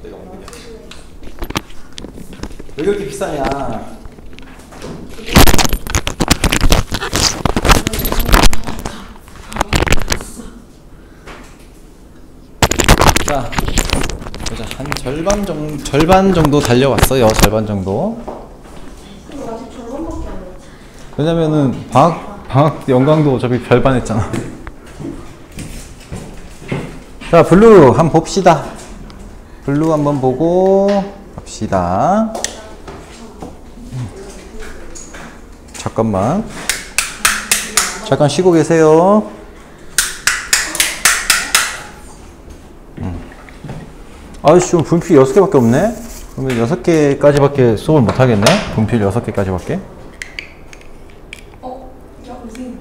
내가 먹는 게 아니지. 왜 그렇게 비싸냐? 자, 보자. 한 절반 정도 달려왔어요. 절반 정도. 왜냐면은 방학 영광도 어차피 별반 했잖아. 자, 블루 한번 봅시다. 블루 한번 보고 갑시다. 잠깐만 쉬고 계세요. 아이씨, 분필 6개밖에 없네? 그러면 6개까지밖에 수업을 못하겠네? 분필 6개까지밖에? 선생님.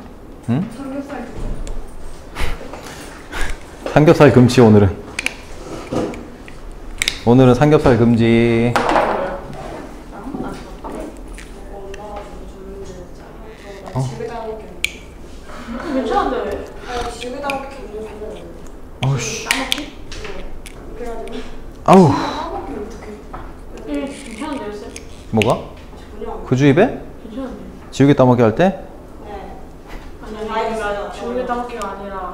응? 삼겹살. 삼겹살 금지, 오늘은 삼겹살 금지. 괜찮은데 왜? 아우씨. 아우. 괜찮은데요, 쌤? 뭐가? 그 주입에? 괜찮은데. 지우개 따먹기 할 때? 아니, 지우개 따먹기가 아니라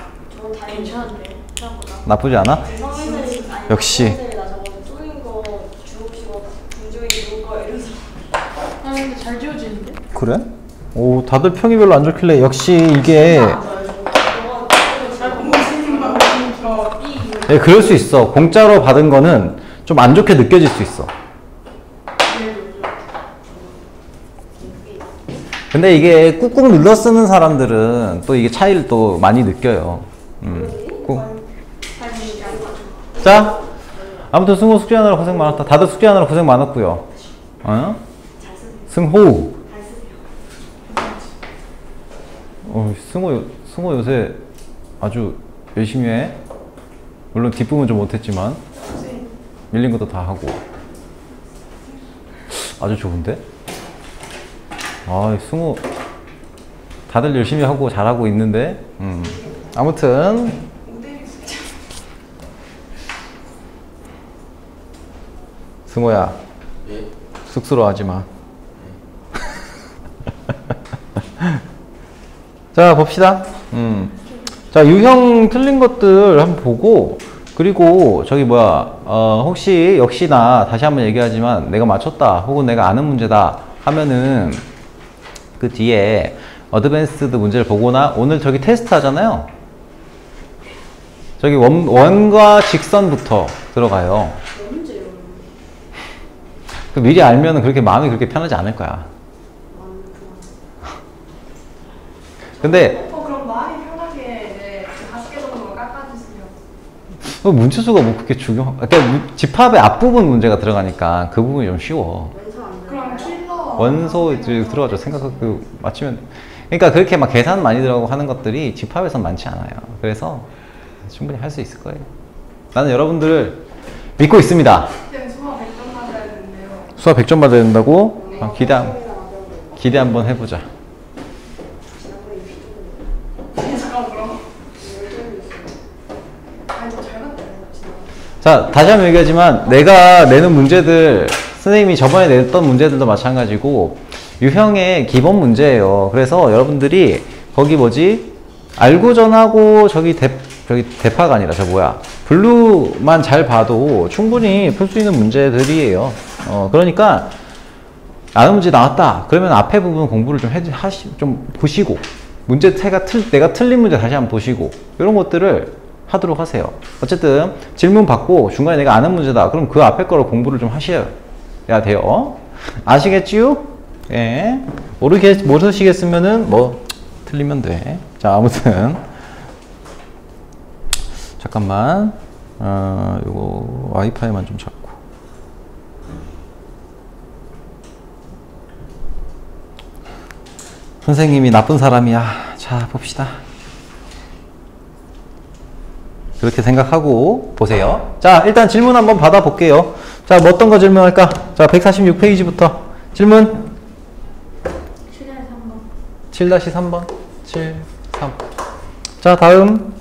괜찮은데, 생각보다. 나쁘지 않아? 역시. 아니, 근데 잘 지워지는데? 그래? 오, 다들 평이 별로 안 좋길래 역시 이게 네, 그럴 수 있어. 공짜로 받은 거는 좀 안 좋게 느껴질 수 있어. 근데 이게 꾹꾹 눌러 쓰는 사람들은 또 이게 차이를 또 많이 느껴요. 자, 아무튼 승호 숙제하느라 고생 많았다. 다들 숙제하느라 고생 많았고요. 어? 승호. 승호 요새 아주 열심히 해. 물론 뒷부분 좀 못했지만 밀린 것도 다 하고 아주 좋은데? 아, 승호 다들 열심히 하고 잘하고 있는데 아무튼 승호야, 예? 쑥스러워하지 마. 자, 봅시다. 자, 유형 틀린 것들 한번 보고, 그리고 저기 뭐야, 혹시 역시나 다시 한번 얘기하지만 내가 맞췄다 혹은 내가 아는 문제다 하면은 그 뒤에 어드밴스드 문제를 보거나, 오늘 저기 테스트 하잖아요. 저기 원과 직선부터 들어가요. 그 미리 알면은 그렇게 마음이 그렇게 편하지 않을 거야. 근데 그럼 마음이 편하게 이제 5개 정도 깎아주세요. 문체수가 뭐 그렇게 그러니까 집합의 앞부분 문제가 들어가니까 그 부분이 좀 쉬워. 그럼 킬러 원소 이제 들어가죠. 생각하고 맞추면. 그러니까 그렇게 막 계산 많이 들어가고 하는 것들이 집합에선 많지 않아요. 그래서 충분히 할 수 있을 거예요. 나는 여러분들을 믿고 있습니다. 수학 100점 맞아야 되는데요. 수학 100점 받아야 된다고? 기대 한번 해보자. 자, 다시 한번 얘기하지만 내가 내는 문제들, 선생님이 저번에 냈던 문제들도 마찬가지고 유형의 기본 문제예요. 그래서 여러분들이 거기 뭐지? 알고전하고 저기 대파가 아니라 저 뭐야? 블루만 잘 봐도 충분히 풀 수 있는 문제들이에요. 그러니까 아는 문제 나왔다. 그러면 앞에 부분 공부를 좀 보시고, 내가 틀린 문제 다시 한번 보시고, 이런 것들을 하도록 하세요. 어쨌든 질문 받고 중간에 내가 아는 문제다. 그럼 그 앞에 거를 공부를 좀 하셔야 돼요. 아시겠지요? 예. 모르시겠으면은 뭐 틀리면 돼. 자, 아무튼 잠깐만. 요거 와이파이만 좀 잡고. 선생님이 나쁜 사람이야. 자, 봅시다. 그렇게 생각하고 보세요. 자, 일단 질문 한번 받아볼게요. 자, 뭐 어떤 거 질문할까? 자, 146페이지부터 질문 7-3번 7, 3. 자, 다음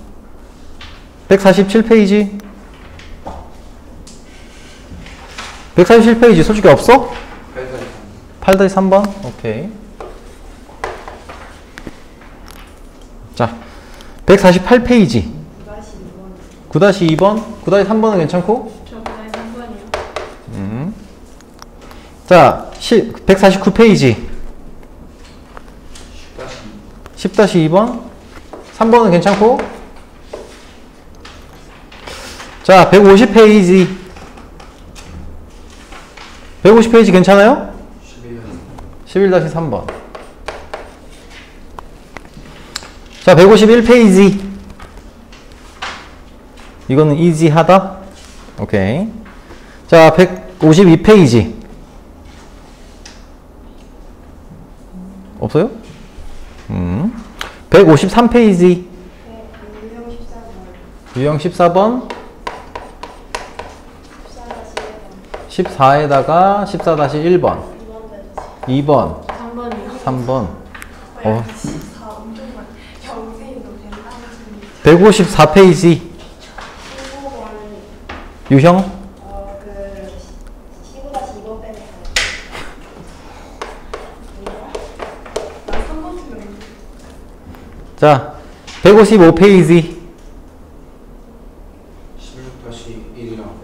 147페이지 147페이지 솔직히 없어? 8-3번? 오케이. 자, 148페이지. 9-2번? 9-3번은 괜찮고? 저 그날 3번이요. 자, 149페이지. 10-2번? 3번은 괜찮고? 자, 150페이지. 150페이지 괜찮아요? 11-3번. 자, 151페이지. 이거는 이지하다? 오케이. 자, 152페이지. 없어요? 153페이지. 유형 14번. 14에다가 14-1번. 2번. 3번이요. 3번. 14 엄청 많이. 영생이도 된다는 154페이지. 15번. 유형. 그 15-2번 빼면 나 3번 틀렸는데. 자, 155페이지. 16-1이랑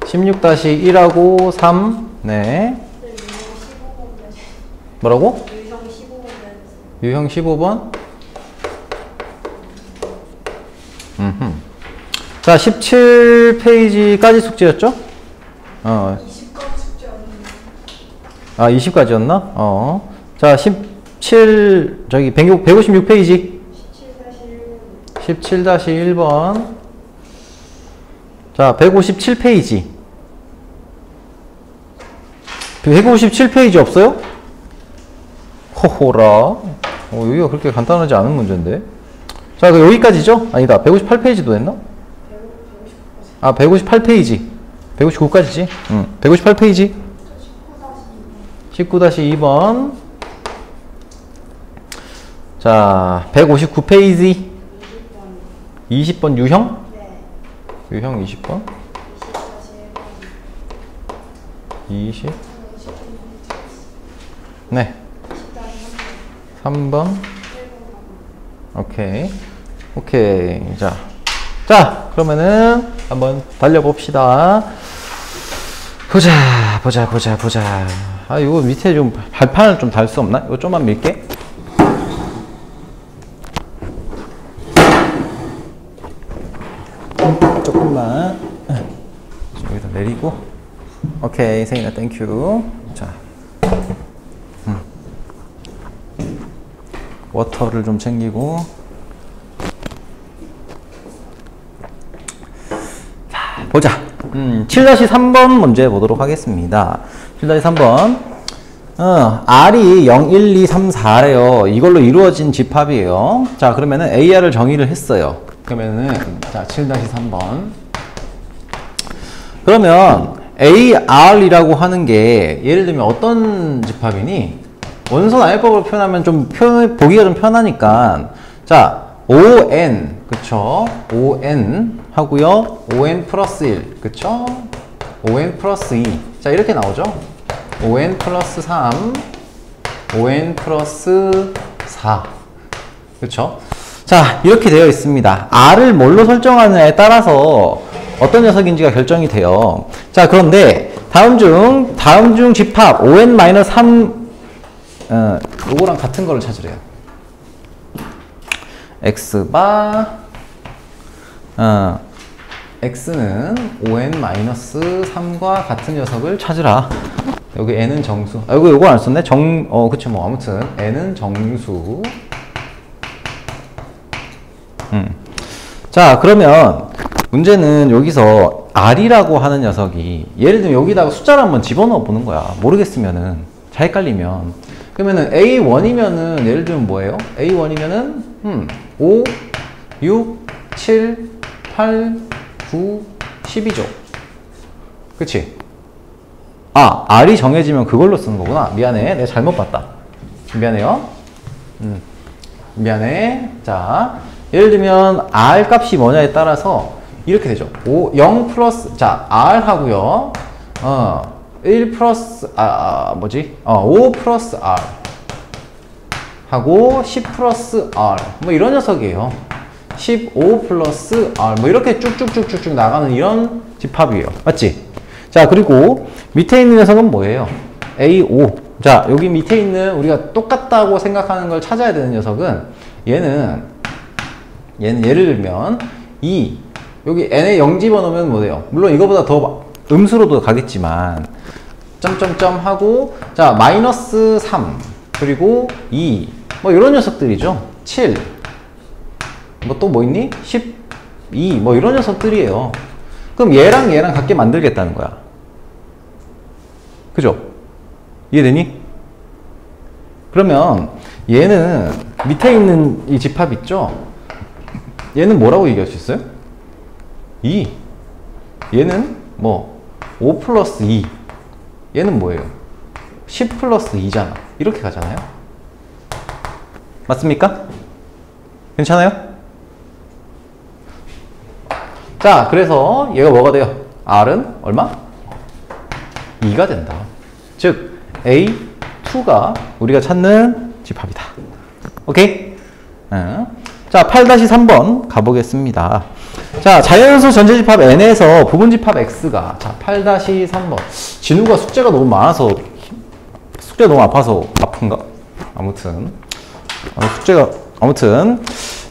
16-1하고 3. 네. 뭐라고? 유형 15번. 자, 17페이지까지 숙제였죠? 20까지 숙제 없는데. 아, 20까지였나? 자, 156페이지. 17-1번. 자, 157페이지. 157페이지 없어요? 호호라. 여기가 그렇게 간단하지 않은 문제인데. 자, 여기까지죠? 아니다. 158페이지도 했나? 아, 158페이지. 159까지지? 158페이지. 19-2번. 자, 159페이지. 20번 유형? 유형 20번. 20. 네. 3번. 오케이. 오케이. 자, 그러면은 한번 달려봅시다. 보자. 아, 이거 밑에 좀 발판을 좀 달 수 없나? 이거 좀만 밀게. 조금만. 여기다 내리고. 오케이. 세인아, 땡큐. 자. 워터를 좀 챙기고. 자, 보자. 7-3번 문제 보도록 하겠습니다. 7-3번. R이 0, 1, 2, 3, 4래요. 이걸로 이루어진 집합이에요. 자, 그러면은 AR을 정의를 했어요. 그러면은, 자, 7-3번. 그러면 AR이라고 하는 게 예를 들면 어떤 집합이니? 원선 아이법으로 표현하면 좀 보기가 좀 편하니까. 자, ON, 그쵸? ON 하고요. ON 플러스 1, 그쵸? ON 플러스 2. 자, 이렇게 나오죠? ON 플러스 3, ON 플러스 4. 그쵸? 자, 이렇게 되어 있습니다. R을 뭘로 설정하느냐에 따라서 어떤 녀석인지가 결정이 돼요. 자, 그런데 다음 중 집합 ON-3 요거랑 같은 거를 찾으래요. X는 ON-3과 같은 녀석을 찾으라. 여기 N은 정수. 아, 요거 안 썼네? 그쵸, 뭐, 아무튼. N은 정수. 자, 그러면 문제는 여기서 R이라고 하는 녀석이 예를 들면 여기다가 숫자를 한번 집어넣어 보는 거야. 모르겠으면은. 잘 헷갈리면. 그러면은 A1이면은 예를 들면 뭐예요? A1이면은 5, 6, 7, 8, 9, 12죠. 그치? 아, R이 정해지면 그걸로 쓰는 거구나. 미안해. 내가 잘못 봤다. 미안해요. 미안해. 자, 예를 들면 R 값이 뭐냐에 따라서 이렇게 되죠. 0 플러스, 자, R 하고요. 1 플러스, 뭐지? 5 플러스 R. 하고 10 플러스 R. 뭐 이런 녀석이에요. 15 플러스 R. 뭐 이렇게 쭉쭉쭉쭉쭉 나가는 이런 집합이에요. 맞지? 자, 그리고 밑에 있는 녀석은 뭐예요? A5. 자, 여기 밑에 있는 우리가 똑같다고 생각하는 걸 찾아야 되는 녀석은 얘는 예를 들면 2. 여기 n에 0 집어넣으면 뭐예요? 물론 이거보다 더 음수로도 가겠지만 점점점 하고 자 마이너스 3 그리고 2 뭐 이런 녀석들이죠. 7 뭐 또 뭐 있니? 12 뭐 이런 녀석들이에요. 그럼 얘랑 얘랑 같게 만들겠다는 거야. 그죠? 이해되니? 그러면 얘는 밑에 있는 이 집합 있죠? 얘는 뭐라고 얘기할 수 있어요? 2 얘는 뭐 5 플러스 2 얘는 뭐예요? 10 플러스 2잖아. 이렇게 가잖아요. 맞습니까? 괜찮아요? 자, 그래서 얘가 뭐가 돼요? R은 얼마? 2가 된다. 즉 A2가 우리가 찾는 집합이다. 오케이? 자, 8-3번 가보겠습니다. 자, 자연수 전체집합 N에서 부분집합 X가 자, 8-3번. 진우가 숙제가 너무 많아서 숙제가 너무 아파서 아픈가? 아무튼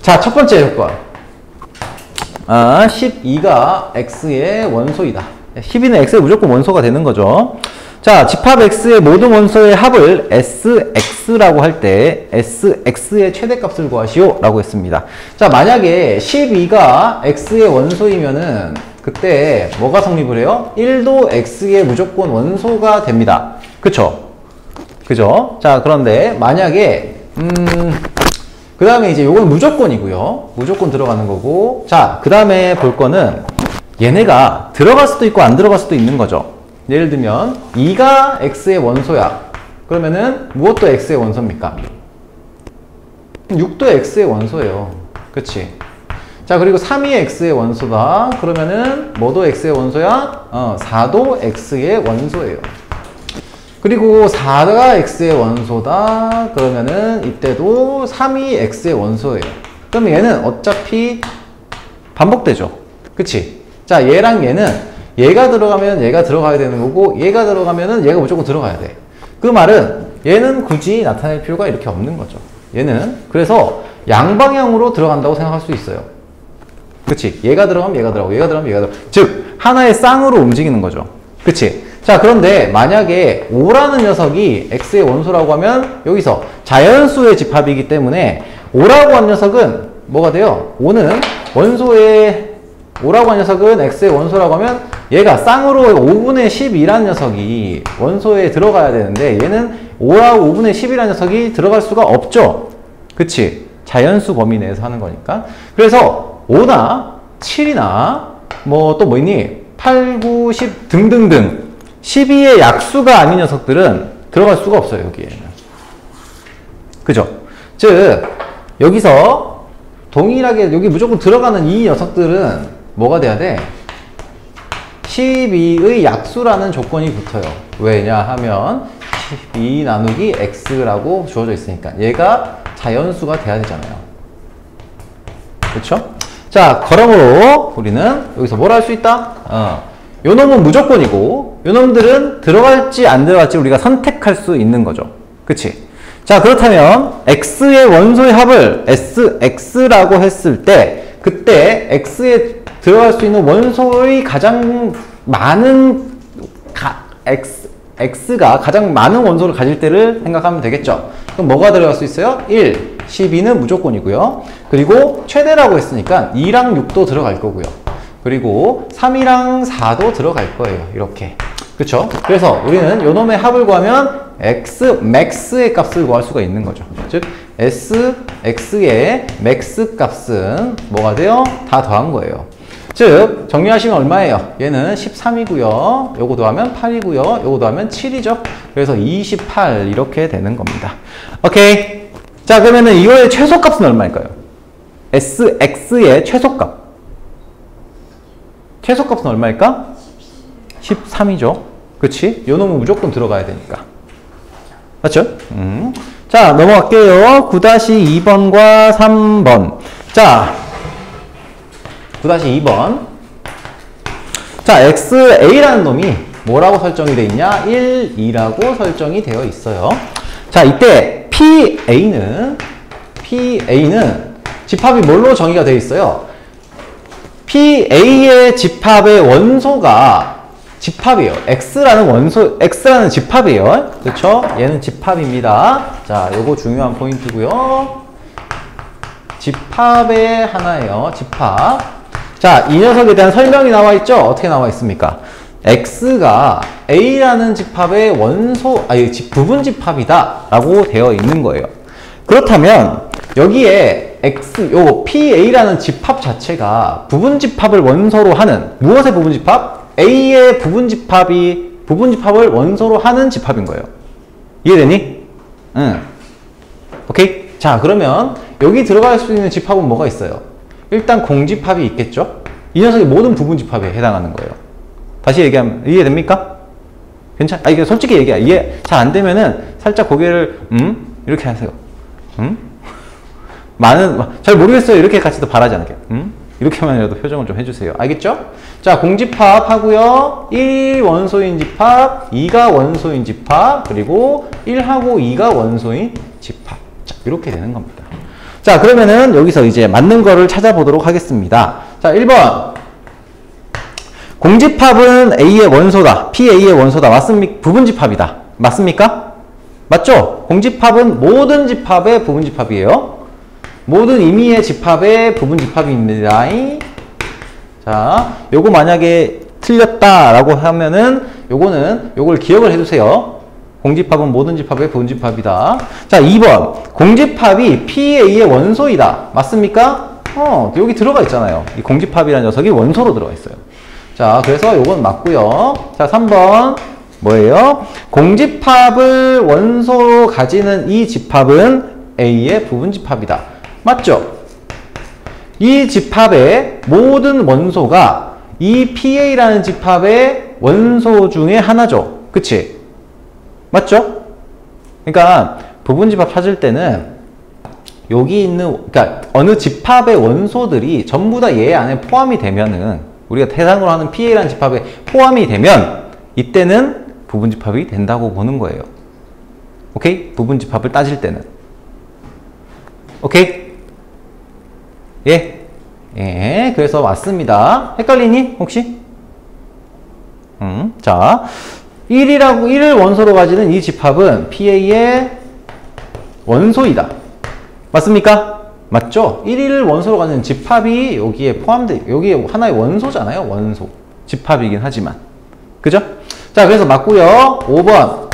자, 첫 번째 조건 12가 X의 원소이다. 12는 X의 무조건 원소가 되는 거죠. 자, 집합 X의 모든 원소의 합을 SX라고 할 때 SX의 최대값을 구하시오 라고 했습니다. 자, 만약에 12가 X의 원소이면은 그때 뭐가 성립을 해요? 1도 X의 무조건 원소가 됩니다. 그쵸? 그죠? 자, 그런데 만약에 그 다음에 이제 요건 무조건이고요. 무조건 들어가는 거고. 자, 그 다음에 볼 거는 얘네가 들어갈 수도 있고 안 들어갈 수도 있는 거죠. 예를 들면 2가 X의 원소야. 그러면은 무엇도 X의 원소입니까? 6도 X의 원소예요. 그치? 자, 그리고 3이 X의 원소다. 그러면은 뭐도 X의 원소야? 4도 X의 원소예요. 그리고 4가 X의 원소다. 그러면은 이때도 3이 X의 원소예요. 그럼 얘는 어차피 반복되죠. 그치? 자, 얘랑 얘는 얘가 들어가면 얘가 들어가야 되는 거고 얘가 들어가면은 얘가 무조건 들어가야 돼. 그 말은 얘는 굳이 나타낼 필요가 이렇게 없는 거죠. 얘는 그래서 양방향으로 들어간다고 생각할 수 있어요. 그치? 얘가 들어가면 얘가 들어가고 얘가 들어가면 얘가 들어가고 즉 하나의 쌍으로 움직이는 거죠. 그치? 자, 그런데 만약에 5라는 녀석이 X의 원소라고 하면 여기서 자연수의 집합이기 때문에 5라고 한 녀석은 뭐가 돼요? 5는 원소의 5라고 한 녀석은 X의 원소라고 하면 얘가 쌍으로 5분의 12라는 녀석이 원소에 들어가야 되는데 얘는 5하고 5분의 10이라는 녀석이 들어갈 수가 없죠. 그치? 자연수 범위 내에서 하는 거니까. 그래서 5나 7이나 뭐 또 뭐 있니? 8, 9, 10 등등등 12의 약수가 아닌 녀석들은 들어갈 수가 없어요. 여기에는. 그죠? 즉 여기서 동일하게 여기 무조건 들어가는 이 녀석들은 뭐가 돼야 돼? 12의 약수라는 조건이 붙어요. 왜냐하면 12 나누기 x라고 주어져 있으니까 얘가 자연수가 돼야 되잖아요. 그렇죠? 자, 그러므로 우리는 여기서 뭘 할 수 있다? 요 놈은 무조건이고 요 놈들은 들어갈지 안 들어갈지 우리가 선택할 수 있는 거죠. 그치? 자, 그렇다면 x의 원소의 합을 sx라고 했을 때 그때 x에 들어갈 수 있는 원소의 가장 많은 x가 가장 많은 원소를 가질 때를 생각하면 되겠죠. 그럼 뭐가 들어갈 수 있어요? 1, 12는 무조건이고요. 그리고 최대라고 했으니까 2랑 6도 들어갈 거고요. 그리고 3이랑 4도 들어갈 거예요. 이렇게. 그쵸? 그래서 우리는 요 놈의 합을 구하면 x max의 값을 구할 수가 있는 거죠. 즉 s, x의 max 값은 뭐가 돼요? 다 더한 거예요. 즉 정리하시면 얼마예요? 얘는 13이고요. 요거 더하면 8이고요. 요거 더하면 7이죠. 그래서 28 이렇게 되는 겁니다. 오케이. 자, 그러면은 이거의 최소값은 얼마일까요? sx의 최소값. 최소값은 얼마일까? 13이죠. 그치? 요 놈은 무조건 들어가야 되니까. 맞죠? 자, 넘어갈게요. 9-2번과 3번. 자, 9-2번. 자, XA라는 놈이 뭐라고 설정이 되어 있냐? 1, 2라고 설정이 되어 있어요. 자, 이때 PA는 집합이 뭘로 정의가 되어 있어요? PA의 집합의 원소가 집합이에요. X라는 집합이에요. 그렇죠? 얘는 집합입니다. 자, 요거 중요한 포인트고요. 집합의 하나예요. 집합. 자, 이 녀석에 대한 설명이 나와 있죠? 어떻게 나와 있습니까? X가 A라는 집합의 부분 집합이다 라고 되어 있는 거예요. 그렇다면 여기에 요 PA라는 집합 자체가 부분 집합을 원소로 하는 무엇의 부분 집합? A의 부분 집합을 원소로 하는 집합인 거예요. 이해되니? 응. 오케이? 자, 그러면 여기 들어갈 수 있는 집합은 뭐가 있어요? 일단 공집합이 있겠죠? 이 녀석이 모든 부분 집합에 해당하는 거예요. 다시 얘기하면 이해됩니까? 괜찮아? 이게 솔직히 얘기해. 이해 잘 안 되면은 살짝 고개를 이렇게 하세요. 잘 모르겠어요. 이렇게 같이 또 바라지 않을게요. 이렇게만이라도 표정을 좀 해주세요. 알겠죠? 자, 공집합 하고요. 1 원소인 집합, 2가 원소인 집합, 그리고 1하고 2가 원소인 집합. 자, 이렇게 되는 겁니다. 자, 그러면은 여기서 이제 맞는 거를 찾아보도록 하겠습니다. 자, 1번. 공집합은 A의 원소다. PA의 원소다. 맞습니까? 부분 집합이다. 맞습니까? 맞죠? 공집합은 모든 집합의 부분 집합이에요. 모든 임의의 집합의 부분 집합입니다. 자, 요거 만약에 틀렸다라고 하면은 요걸 기억을 해두세요. 공집합은 모든 집합의 부분 집합이다. 자, 2번. 공집합이 PA의 원소이다. 맞습니까? 여기 들어가 있잖아요. 이 공집합이라는 녀석이 원소로 들어가 있어요. 자, 그래서 요건 맞고요. 자, 3번. 뭐예요? 공집합을 원소로 가지는 이 집합은 A의 부분 집합이다. 맞죠? 이 집합의 모든 원소가 이 PA라는 집합의 원소 중에 하나죠. 그치? 맞죠? 그러니까 부분 집합 찾을 때는 여기 있는, 그러니까 어느 집합의 원소들이 전부 다 얘 안에 포함이 되면은, 우리가 대상으로 하는 PA라는 집합에 포함이 되면 이때는 부분 집합이 된다고 보는 거예요. 오케이? 부분 집합을 따질 때는. 오케이? 예, 그래서 맞습니다. 헷갈리니? 혹시? 자, 1을 원소로 가지는 이 집합은 PA의 원소이다. 맞습니까? 맞죠? 1을 원소로 가지는 집합이 여기에 여기에 하나의 원소잖아요. 원소. 집합이긴 하지만. 그죠? 자, 그래서 맞고요. 5번.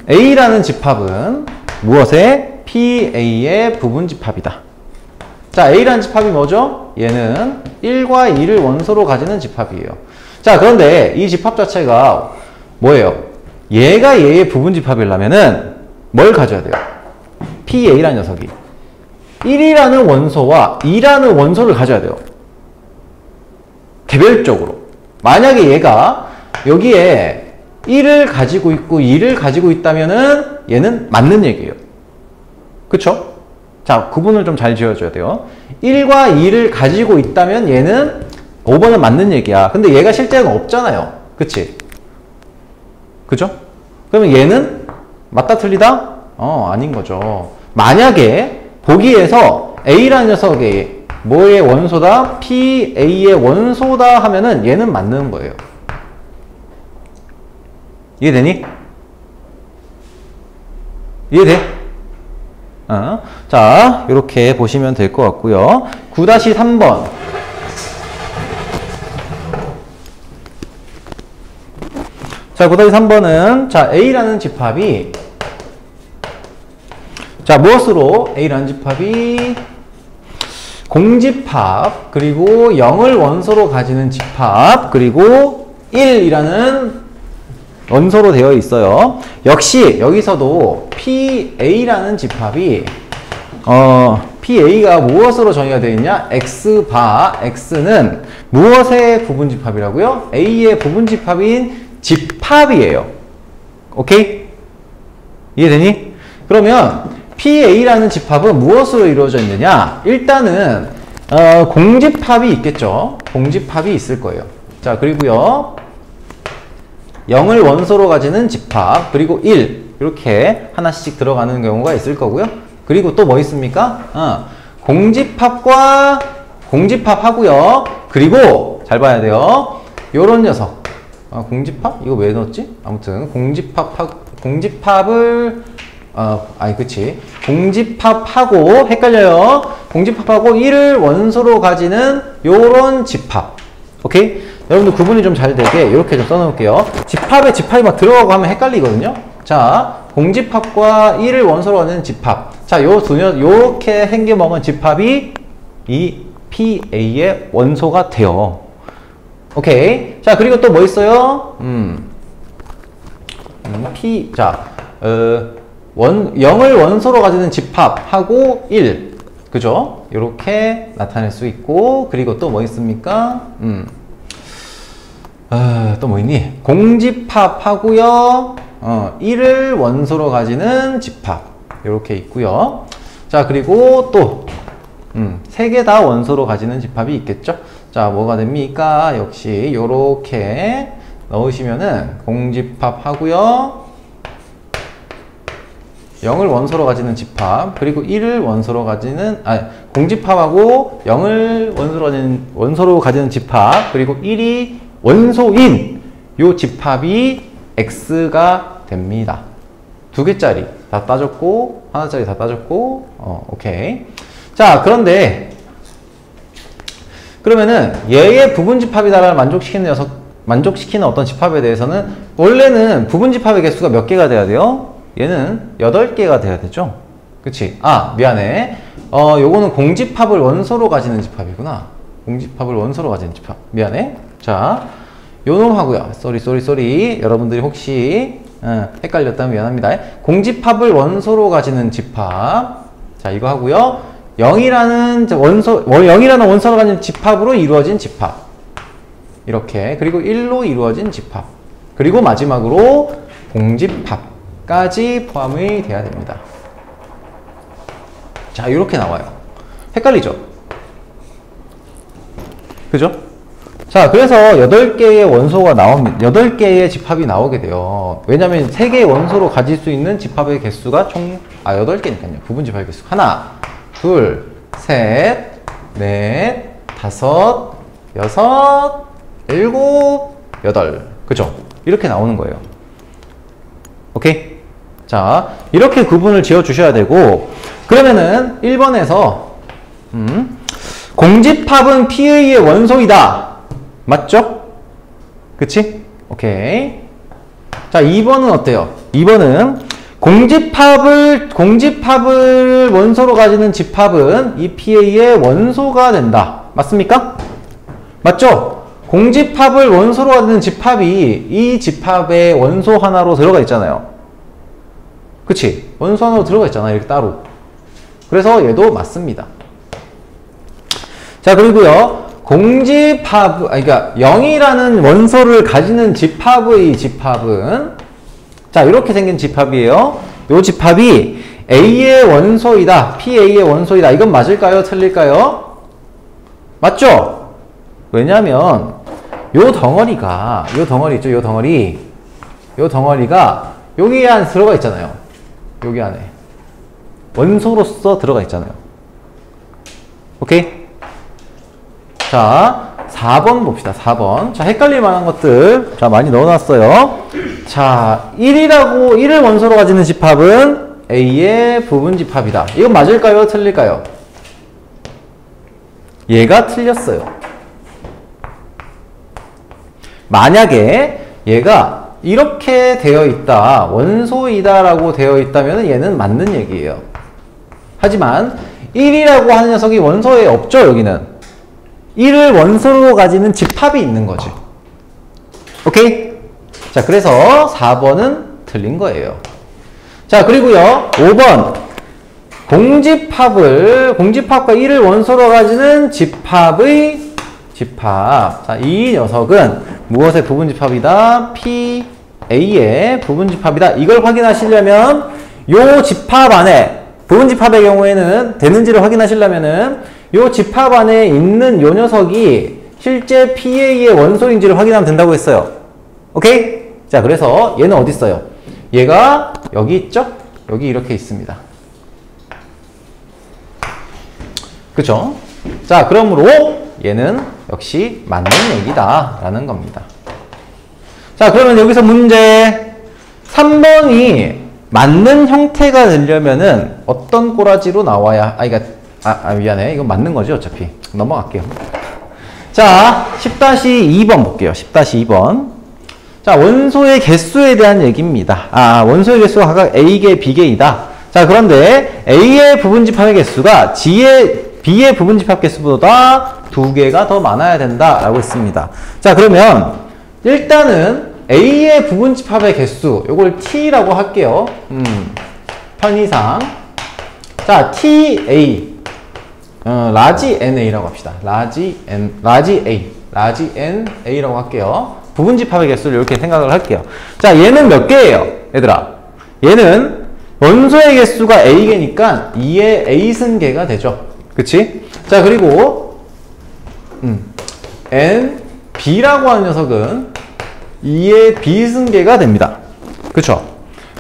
A라는 집합은 무엇의? PA의 부분 집합이다. 자, A라는 집합이 뭐죠? 얘는 1과 2를 원소로 가지는 집합이에요. 자, 그런데 이 집합 자체가 뭐예요? 얘가 얘의 부분 집합이려면은 뭘 가져야 돼요? PA라는 녀석이 1이라는 원소와 2라는 원소를 가져야 돼요. 개별적으로. 만약에 얘가 여기에 1을 가지고 있고 2를 가지고 있다면은 얘는 맞는 얘기예요. 그쵸? 자, 구분을 좀 잘 지어줘야 돼요. 1과 2를 가지고 있다면 얘는 5번은 맞는 얘기야. 근데 얘가 실제는 없잖아요. 그치? 그죠? 그러면 얘는 맞다 틀리다? 아닌 거죠. 만약에 보기에서 A라는 녀석이 뭐의 원소다? PA의 원소다 하면은 얘는 맞는 거예요. 이해되니? 이해돼? 자, 이렇게 보시면 될 것 같고요. 9-3번. 자, 9-3번은 자, A라는 집합이 자, 무엇으로 A라는 집합이 공집합, 그리고 0을 원소로 가지는 집합, 그리고 1이라는 원소로 되어 있어요. 역시 여기서도 PA라는 집합이 PA가 무엇으로 정의가 되어 있냐? X는 무엇의 부분 집합이라고요? A의 부분 집합인 집합이에요. 오케이? 이해되니? 그러면 PA라는 집합은 무엇으로 이루어져 있느냐? 일단은 공집합이 있겠죠. 공집합이 있을 거예요. 자, 그리고요 0을 원소로 가지는 집합, 그리고 1 이렇게 하나씩 들어가는 경우가 있을 거고요. 그리고 또 뭐 있습니까? 공집합과 공집합하고요. 그리고 잘 봐야 돼요. 요런 녀석. 공집합? 이거 왜 넣었지? 아무튼 공집합을 그치. 공집합하고 헷갈려요. 공집합하고 1을 원소로 가지는 요런 집합. 오케이? 여러분들 구분이 좀 잘 되게 이렇게 좀 써놓을게요. 집합에 집합이 막 들어가고 하면 헷갈리거든요. 자, 공집합과 1을 원소로 가지는 집합. 자, 요렇게 생겨먹은 집합이 이 PA의 원소가 돼요. 오케이. 자, 그리고 또 뭐 있어요? 자, 0을 원소로 가지는 집합하고 1. 그죠? 이렇게 나타낼 수 있고, 그리고 또 뭐 있습니까? 또 뭐 있니? 공집합하고요. 1을 원소로 가지는 집합. 이렇게 있고요. 자, 그리고 또, 3개 다 원소로 가지는 집합이 있겠죠? 자, 뭐가 됩니까? 역시, 요렇게 넣으시면은, 공집합하고요. 0을 원소로 가지는 집합, 그리고 1을 원소로 가지는, 공집합하고 0을 원소로 가지는 집합, 그리고 1이 원소인 요 집합이 X가 됩니다. 2개짜리 다 따졌고, 하나짜리 다 따졌고, 오케이. 자, 그러면은 얘의 부분집합이다를 만족시키는 어떤 집합에 대해서는 원래는 부분집합의 개수가 몇 개가 돼야 돼요? 얘는 8개가 돼야 되죠? 그치? 미안해. 요거는 공집합을 원소로 가지는 집합이구나. 공집합을 원소로 가지는 집합. 미안해. 자, 요놈 하고요. 쏘리. 여러분들이 혹시 헷갈렸다면 미안합니다. 공집합을 원소로 가지는 집합. 자, 이거 하고요. 0이라는 원소로 가지는 집합으로 이루어진 집합. 이렇게. 그리고 1로 이루어진 집합. 그리고 마지막으로 공집합까지 포함이 돼야 됩니다. 자, 이렇게 나와요. 헷갈리죠? 그죠? 자, 그래서 8개의 원소가 나옵니다. 8개의 집합이 나오게 돼요. 왜냐면 3개의 원소로 가질 수 있는 집합의 개수가 총, 8개니까요. 부분 집합의 개수. 하나, 둘, 셋, 넷, 다섯, 여섯, 일곱, 여덟. 그죠? 이렇게 나오는 거예요. 오케이? 자, 이렇게 구분을 지어 주셔야 되고, 그러면은 1번에서 공집합은 PA의 원소이다. 맞죠? 그치? 오케이. 자, 2번은 어때요? 2번은 공집합을 원소로 가지는 집합은 이 PA의 원소가 된다. 맞습니까? 맞죠? 공집합을 원소로 가지는 집합이 이 집합의 원소 하나로 들어가 있잖아요. 그치? 원소 하나로 들어가 있잖아. 이렇게 따로. 그래서 얘도 맞습니다. 자, 그리고요. 그러니까 0이라는 원소를 가지는 집합의 집합은 자, 이렇게 생긴 집합이에요. 이 집합이 A의 원소이다. PA의 원소이다. 이건 맞을까요? 틀릴까요? 맞죠? 왜냐면 요 덩어리가 요 덩어리가 여기 안에 들어가 있잖아요. 여기 안에 원소로서 들어가 있잖아요. 오케이? 자, 4번 봅시다. 4번. 자, 헷갈릴 만한 것들. 자, 많이 넣어놨어요. 자, 1을 원소로 가지는 집합은 A의 부분집합이다. 이건 맞을까요? 틀릴까요? 얘가 틀렸어요. 만약에 얘가 이렇게 되어 있다, 원소이다 라고 되어 있다면 얘는 맞는 얘기예요. 하지만 1이라고 하는 녀석이 원소에 없죠, 여기는. 1을 원소로 가지는 집합이 있는 거지. 오케이? 자, 그래서 4번은 틀린 거예요. 자, 그리고요, 5번. 공집합과 1을 원소로 가지는 집합의 집합. 자, 이 녀석은 무엇의 부분집합이다? PA의 부분집합이다. 이걸 확인하시려면 요 집합 안에 부분집합의 경우에는 되는지를 확인하시려면은 요 집합 안에 있는 요 녀석이 실제 PA의 원소인지를 확인하면 된다고 했어요. 오케이? 자, 그래서 얘는 어디 있어요? 얘가 여기 있죠? 여기 이렇게 있습니다. 그쵸? 자, 그러므로 얘는 역시 맞는 얘기다 라는 겁니다. 자, 그러면 여기서 문제 3번이 맞는 형태가 되려면은 어떤 꼬라지로 나와야, 미안해. 이건 맞는 거지, 어차피. 넘어갈게요. 자, 10-2번 볼게요. 10-2번. 자, 원소의 개수에 대한 얘기입니다. 원소의 개수가 각각 A개, B개이다. 자, 그런데 A의 부분집합의 개수가 B의 부분집합 개수보다 2개가 더 많아야 된다 라고 했습니다. 자, 그러면 일단은 A의 부분집합의 개수, 요걸 T라고 할게요. 편의상. 자, TA. 라지 NA라고 합시다. 라지 NA라고 할게요. 부분집합의 개수를 이렇게 생각을 할게요. 자, 얘는 몇 개예요? 얘들아. 얘는 원소의 개수가 A개니까 2의 A승계가 되죠. 그치? 자, 그리고 N, B라고 하는 녀석은 2의 B승계가 됩니다. 그쵸?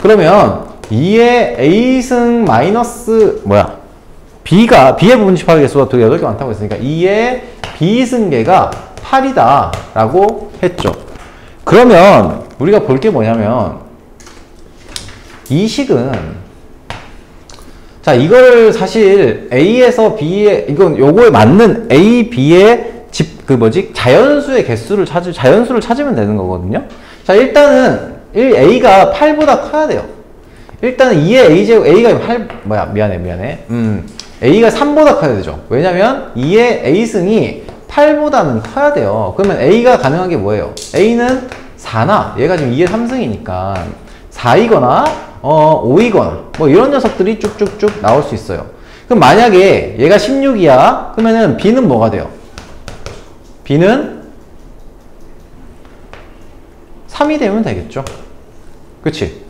그러면 2의 A승 마이너스 B의 부분집합의 개수가 8개 많다고 했으니까 2의 B승계가 8이다 라고 했죠. 그러면 우리가 볼 게 뭐냐면 이 식은, 자, 이걸 사실 A에서 B에, 요거에 맞는 A, B의 자연수의 개수를 자연수를 찾으면 되는 거거든요. 자, 일단은 A가 8보다 커야 돼요. 일단은 2의 A제곱, A가 미안해. A가 3보다 커야 되죠. 왜냐면 2의 A승이 8보다는 커야 돼요. 그러면 A가 가능한 게 뭐예요? A는 4나, 얘가 지금 2의 3승이니까 4이거나 5이거나 뭐 이런 녀석들이 쭉쭉쭉 나올 수 있어요. 그럼 만약에 얘가 16이야 그러면은 B는 뭐가 돼요? B는 3이 되면 되겠죠. 그치?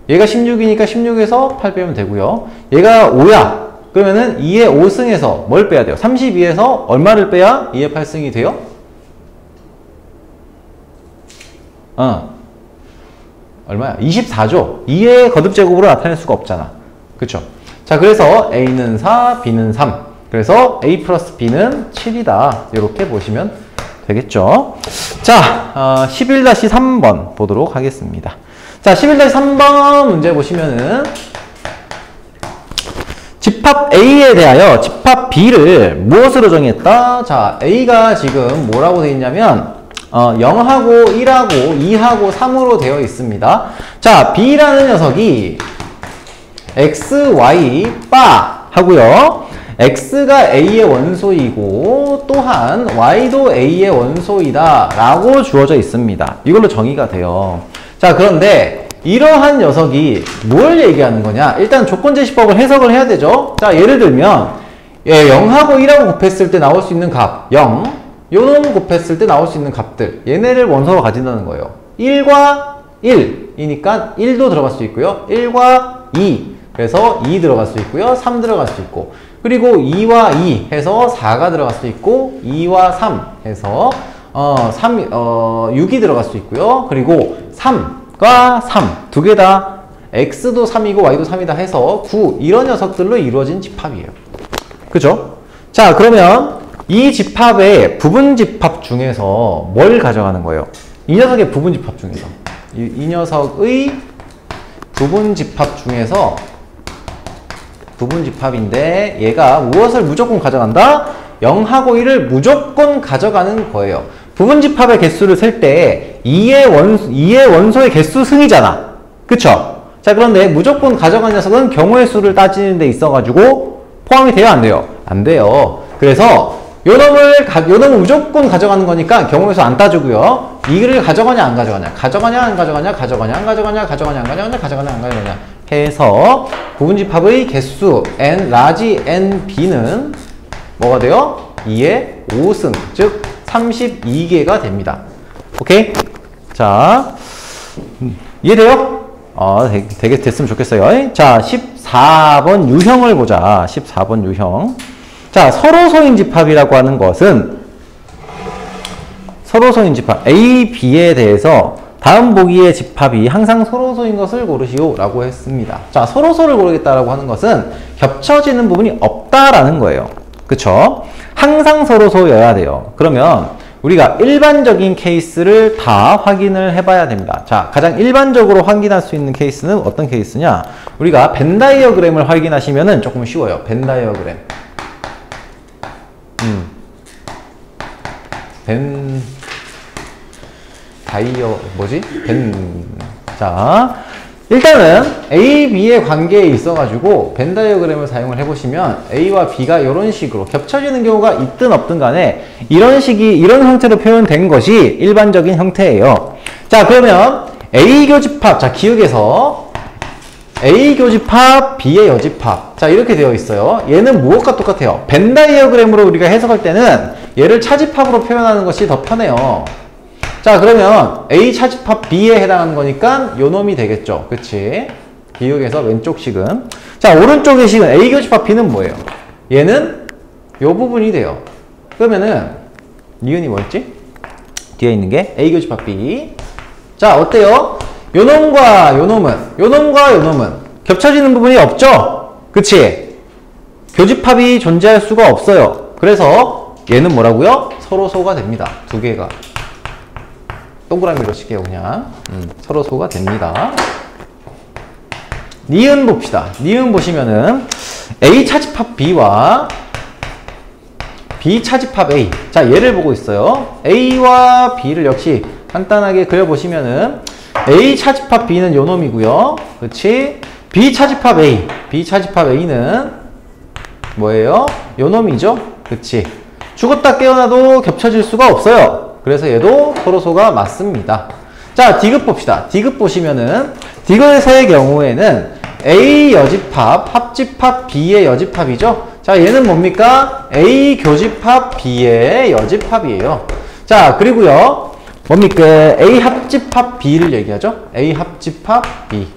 얘가 16이니까 16에서 8 빼면 되고요. 얘가 5야 그러면은 2의 5승에서 뭘 빼야 돼요? 32에서 얼마를 빼야 2의 8승이 돼요? 얼마야? 24죠? 2의 거듭제곱으로 나타낼 수가 없잖아. 그쵸? 자, 그래서 A는 4, B는 3. 그래서 A 플러스 B는 7이다. 이렇게 보시면 되겠죠? 자, 11-3번 보도록 하겠습니다. 자, 11-3번 문제 보시면은 집합 A에 대하여 집합 B를 무엇으로 정했다? 자, A가 지금 뭐라고 되어 있냐면 0하고 1하고 2하고 3으로 되어 있습니다. 자, B라는 녀석이 X, Y, 바 하고요. X가 A의 원소이고 또한 Y도 A의 원소이다 라고 주어져 있습니다. 이걸로 정의가 돼요. 자, 그런데 이러한 녀석이 뭘 얘기하는 거냐? 일단 조건제시법을 해석을 해야 되죠. 자, 예를 들면 0하고 1하고 곱했을 때 나올 수 있는 값 0, 요놈 곱했을 때 나올 수 있는 값들, 얘네를 원소로 가진다는 거예요. 1과 1이니까 1도 들어갈 수 있고요. 1과 2 그래서 2 들어갈 수 있고요. 3 들어갈 수 있고, 그리고 2와 2 해서 4가 들어갈 수 있고, 2와 3 해서 6이 들어갈 수 있고요. 그리고 3과 3 두 개 다 X도 3이고 Y도 3이다 해서 9, 이런 녀석들로 이루어진 집합이에요. 그죠? 자, 그러면 이 집합의 부분집합 중에서 뭘 가져가는 거예요? 이 녀석의 부분집합 중에서 이 녀석의 부분집합 중에서 부분집합인데 얘가 무엇을 무조건 가져간다? 0하고 1을 무조건 가져가는 거예요. 부분집합의 개수를 셀 때 2의 원소의 개수 승이잖아. 그쵸? 자, 그런데 무조건 가져간 녀석은 경우의 수를 따지는 데 있어가지고 포함이 돼요? 안 돼요? 안 돼요. 그래서 요놈을 무조건 가져가는 거니까 경우의 수 안 따지고요. 이를 가져가냐 안 가져가냐, 가져가냐 안 가져가냐, 가져가냐 안 가져가냐, 가져가냐 안 가져가냐, 가져가냐 안 가져가냐 해서 부분집합의 개수 n, 라지 n, b는 뭐가 돼요? 2의 5승, 즉 32개가 됩니다. 오케이? 자, 이해돼요? 되게 됐으면 좋겠어요. 자, 14번 유형을 보자. 14번 유형. 자, 서로소인 집합이라고 하는 것은 서로소인 집합 A, B에 대해서 다음 보기의 집합이 항상 서로소인 것을 고르시오 라고 했습니다. 자, 서로소를 고르겠다라고 하는 것은 겹쳐지는 부분이 없다라는 거예요. 그쵸? 항상 서로소여야 돼요. 그러면 우리가 일반적인 케이스를 다 확인을 해봐야 됩니다. 자, 가장 일반적으로 확인할 수 있는 케이스는 어떤 케이스냐? 우리가 벤 다이어그램을 확인하시면은 조금 쉬워요. 벤 다이어그램. 자, 일단은 A, B의 관계에 있어가지고 벤 다이어그램을 사용을 해보시면 A와 B가 이런 식으로 겹쳐지는 경우가 있든 없든 간에 이런 형태로 표현된 것이 일반적인 형태예요. 자, 그러면 A 교집합, 자, 기억에서 A 교집합, B의 여집합. 자, 이렇게 되어 있어요. 얘는 무엇과 똑같아요? 벤 다이어그램으로 우리가 해석할 때는 얘를 차집합으로 표현하는 것이 더 편해요. 자, 그러면 A 차집합 B에 해당하는 거니까 요 놈이 되겠죠. 그치? 기억에서 왼쪽 식은. 자, 오른쪽의 식은 A 교집합 B는 뭐예요? 얘는 요 부분이 돼요. 그러면은 니은이 뭐였지? 뒤에 있는 게 A 교집합 B. 자, 어때요? 요 놈과 요 놈은 겹쳐지는 부분이 없죠? 그치? 교집합이 존재할 수가 없어요. 그래서 얘는 뭐라고요? 서로소가 됩니다. 두 개가. 동그라미로 칠게요, 그냥. 서로소가 됩니다. 니은 봅시다. 니은 보시면은 A 차집합 B와 B 차집합 A. 자, 얘를 보고 있어요. A와 B를 역시 간단하게 그려보시면은 A 차집합 B는 요 놈이고요. 그치? B 차집합 A. B 차집합 A는 뭐예요? 요 놈이죠? 그치? 죽었다 깨어나도 겹쳐질 수가 없어요. 그래서 얘도 서로소가 맞습니다. 자, 디귿 봅시다. 디귿 보시면은 디귿의 경우에는 A 여집합, 합집합 B의 여집합이죠. 자, 얘는 뭡니까? A 교집합 B의 여집합이에요. 자, 그리고요. 뭡니까? A 합집합 B를 얘기하죠. A 합집합 B.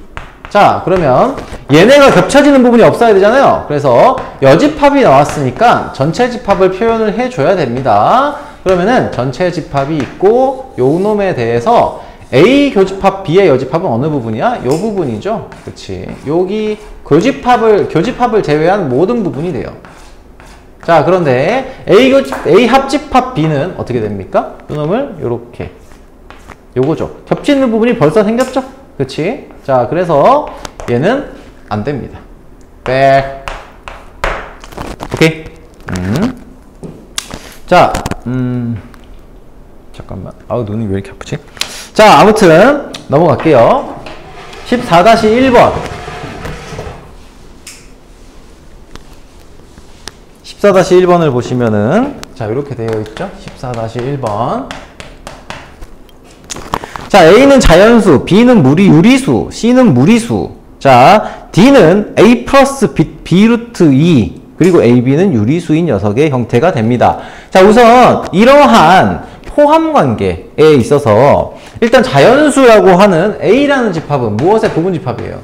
자, 그러면 얘네가 겹쳐지는 부분이 없어야 되잖아요. 그래서 여집합이 나왔으니까 전체 집합을 표현을 해줘야 됩니다. 그러면은 전체 집합이 있고 요 놈에 대해서 A 교집합 B의 여집합은 어느 부분이야? 요 부분이죠. 그치? 여기 교집합을 제외한 모든 부분이 돼요. 자, 그런데 A 합집합 B는 어떻게 됩니까? 요 놈을 요렇게. 요거죠. 겹치는 부분이 벌써 생겼죠? 그치? 자, 그래서 얘는 안 됩니다. 백. 오케이? 자, 잠깐만. 아우, 눈이 왜 이렇게 아프지? 자, 아무튼 넘어갈게요. 14-1번. 14-1번을 보시면은 자, 이렇게 되어 있죠? 14-1번. 자, A는 자연수, B는 유리수, C는 무리수. 자, D는 A 플러스 B 루트 2, 그리고 AB는 유리수인 녀석의 형태가 됩니다. 자, 우선 이러한 포함 관계에 있어서 일단 자연수라고 하는 A라는 집합은 무엇의 부분집합이에요?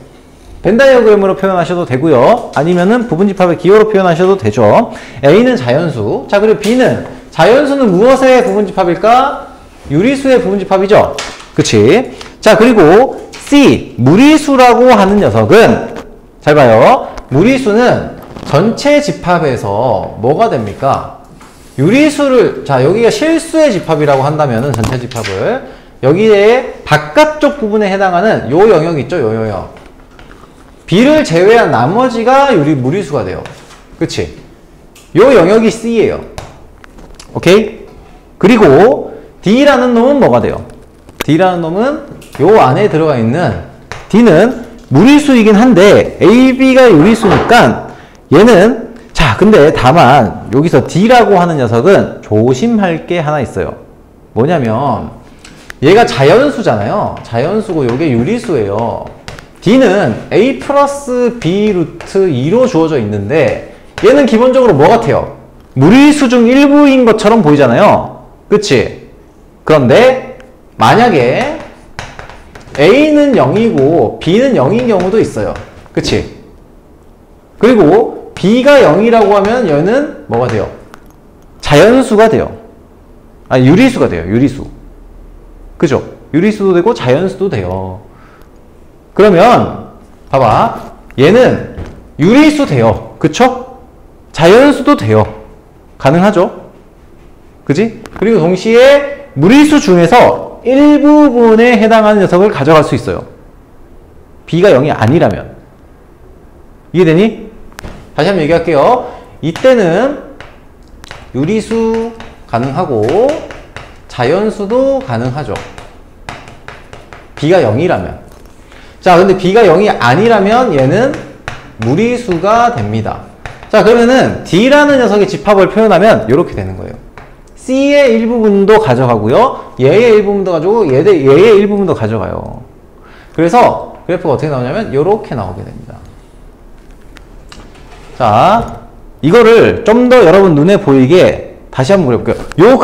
벤 다이어그램으로 표현하셔도 되고요. 아니면은 부분집합의 기호로 표현하셔도 되죠. A는 자연수. 자, 그리고 B는 자연수는 무엇의 부분집합일까? 유리수의 부분집합이죠. 그치? 자, 그리고 C, 무리수라고 하는 녀석은 잘 봐요. 무리수는 전체 집합에서 뭐가 됩니까? 유리수를, 자, 여기가 실수의 집합이라고 한다면은 전체 집합을 여기에 바깥쪽 부분에 해당하는 요 영역 있죠? 요 영역. B를 제외한 나머지가 무리수가 돼요. 그치? 요 영역이 C예요. 오케이? 그리고 D라는 놈은 뭐가 돼요? D라는 놈은 요 안에 들어가 있는 D는 무리수이긴 한데 AB가 유리수니까 얘는, 자, 근데 다만 여기서 D라고 하는 녀석은 조심할 게 하나 있어요. 뭐냐면 얘가 자연수잖아요. 자연수고 요게 유리수예요. D는 A 플러스 B 루트 2로 주어져 있는데 얘는 기본적으로 뭐 같아요? 무리수 중 일부인 것처럼 보이잖아요. 그치? 그런데 만약에 A는 0이고 B는 0인 경우도 있어요. 그치? 그리고 B가 0이라고 하면 얘는 뭐가 돼요? 자연수가 돼요. 아, 유리수가 돼요. 유리수. 그죠? 유리수도 되고 자연수도 돼요. 그러면 봐봐. 얘는 유리수 돼요. 그쵸? 자연수도 돼요. 가능하죠? 그지? 그리고 동시에 무리수 중에서 일부분에 해당하는 녀석을 가져갈 수 있어요. B가 0이 아니라면. 이해되니? 다시 한번 얘기할게요. 이때는 유리수 가능하고 자연수도 가능하죠. B가 0이라면. 자, 근데 B가 0이 아니라면 얘는 무리수가 됩니다. 자, 그러면은 D라는 녀석의 집합을 표현하면 이렇게 되는 거예요. C의 일부분도 가져가고요. 얘의 일부분도 가지고 얘의 일부분도 가져가요. 그래서 그래프가 어떻게 나오냐면 이렇게 나오게 됩니다. 자, 이거를 좀 더 여러분 눈에 보이게 다시 한번 그려볼게요.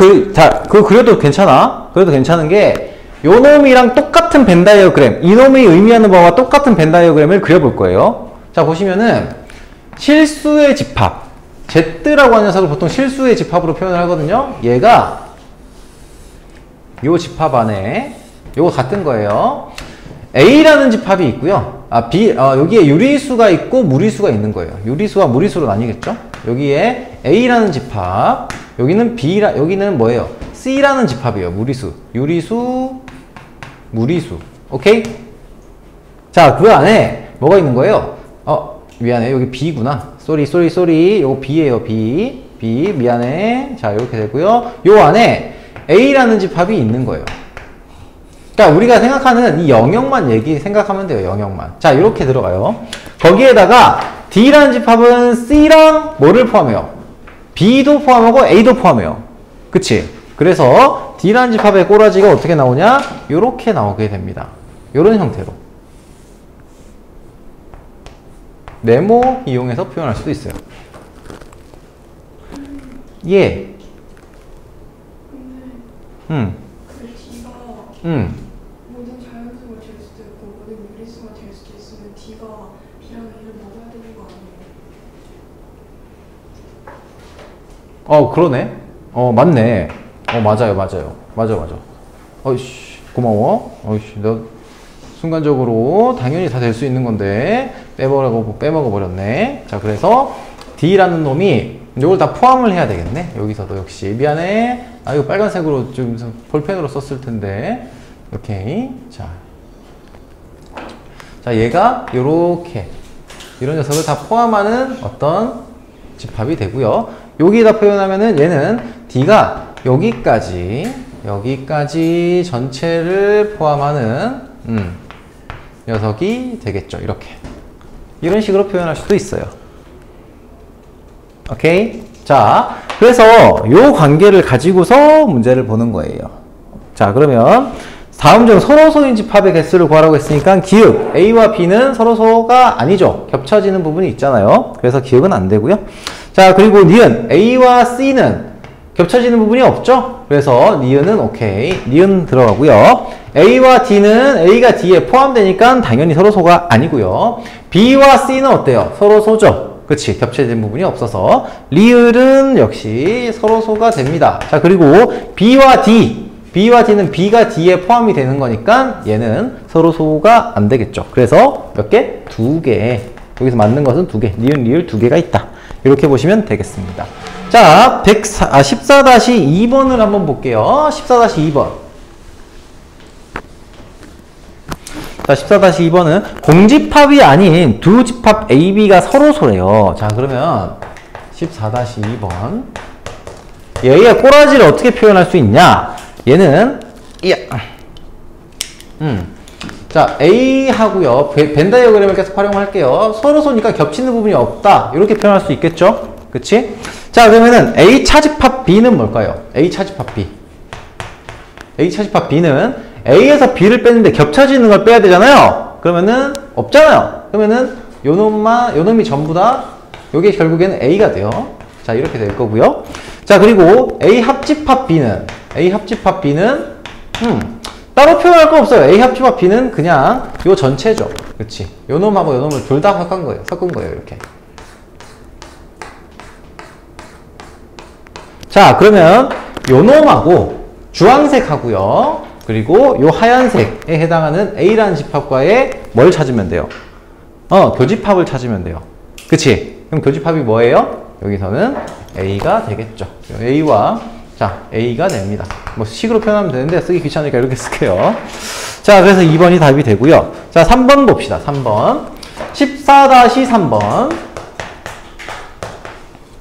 그거 그려도 괜찮아. 그래도 괜찮은 게 요 놈이랑 똑같은 벤 다이어그램, 이 놈이 의미하는 바와 똑같은 벤 다이어그램을 그려볼 거예요. 자, 보시면은 실수의 집합, Z라고 하는 녀석을 보통 실수의 집합으로 표현을 하거든요. 얘가 요 집합 안에 요거 같은 거예요. A라는 집합이 있고요. 여기에 유리수가 있고 무리수가 있는 거예요. 유리수와 무리수로 나뉘겠죠? 여기에 A라는 집합, 여기는 뭐예요? C라는 집합이에요. 무리수. 유리수, 무리수. 오케이? 자, 그 안에 뭐가 있는 거예요? 미안해. 여기 B구나. 쏘리. 요거 B예요. B. 미안해. 자, 이렇게 되고요. 요 안에 A라는 집합이 있는 거예요. 그러니까 우리가 생각하는 이 영역만 생각하면 돼요. 영역만. 자, 이렇게 들어가요. 거기에다가 D라는 집합은 C랑 뭐를 포함해요? B도 포함하고 A도 포함해요. 그치? 그래서 D라는 집합의 꼬라지가 어떻게 나오냐? 이렇게 나오게 됩니다. 이런 형태로. 네모 이용해서 표현할 수도 있어요. 예. 그 D가 모든 자연수가 될 수도 있고 모든 유리수가 될 수도 있으면 D가 B랑 A를 먹어야 되는 거 아니에요? 그러네. 맞네. 맞아요. 맞아. 어이씨, 고마워. 어이씨, 너 순간적으로 당연히 다 될 수 있는 건데 빼먹어 버렸네. 자, 그래서 D라는 놈이 이걸 다 포함을 해야 되겠네. 여기서도 역시 미안해. 이거 빨간색으로 좀 볼펜으로 썼을 텐데. 오케이. 자, 얘가 요렇게 이런 녀석을 다 포함하는 어떤 집합이 되고요. 여기에다 표현하면은 얘는 D가 여기까지 전체를 포함하는 녀석이 되겠죠. 이런 식으로 표현할 수도 있어요. 오케이? 자, 그래서 요 관계를 가지고서 문제를 보는 거예요. 자, 그러면 다음 중 서로소인 집합의 개수를 구하라고 했으니까 기억 A와 B는 서로소가 아니죠. 겹쳐지는 부분이 있잖아요. 그래서 기억은 안 되고요. 자, 그리고 니은 A와 C는 겹쳐지는 부분이 없죠. 그래서 니은은 오케이. 니은 들어가고요. A와 D는 A가 D에 포함되니까 당연히 서로소가 아니고요. B와 C는 어때요? 서로소죠. 그치? 겹쳐진 부분이 없어서 리을은 역시 서로소가 됩니다. 자, 그리고 B와 D는 B가 D에 포함이 되는 거니까 얘는 서로소가 안 되겠죠. 그래서 몇 개? 2개. 여기서 맞는 것은 2개. 니은, 리을 2개가 있다. 이렇게 보시면 되겠습니다. 자, 14-2번을 한번 볼게요. 14-2번. 자, 14-2번은 공집합이 아닌 두 집합 A, B가 서로소래요. 자, 그러면 14-2번. 얘의 꼬라지를 어떻게 표현할 수 있냐? 얘는 자, A하고요. 벤 다이어그램을 계속 활용할게요. 서로소니까 겹치는 부분이 없다. 이렇게 표현할 수 있겠죠? 그치? 자, 그러면은 A 차집합 B는 뭘까요? A 차집합 B. A 차집합 B는 A에서 B를 뺐는데 겹쳐지는 걸 빼야 되잖아요? 그러면은 없잖아요? 그러면은 요 놈이 전부 다 요게 결국에는 A가 돼요. 자, 이렇게 될 거고요. 자, 그리고 A 합집합 B는 따로 표현할 거 없어요. A 합집합 B는 그냥 요 전체죠. 그치? 요 놈하고 요 놈을 둘 다 섞은 거예요. 이렇게. 자, 그러면 요 놈하고 주황색하고요. 그리고 요 하얀색에 해당하는 A라는 집합과의 뭘 찾으면 돼요? 교집합을 찾으면 돼요. 그치? 그럼 교집합이 뭐예요? 여기서는 A가 되겠죠. A와 A가 됩니다. 뭐 식으로 표현하면 되는데 쓰기 귀찮으니까 이렇게 쓸게요. 자, 그래서 2번이 답이 되고요. 자, 3번 봅시다. 3번. 14-3번.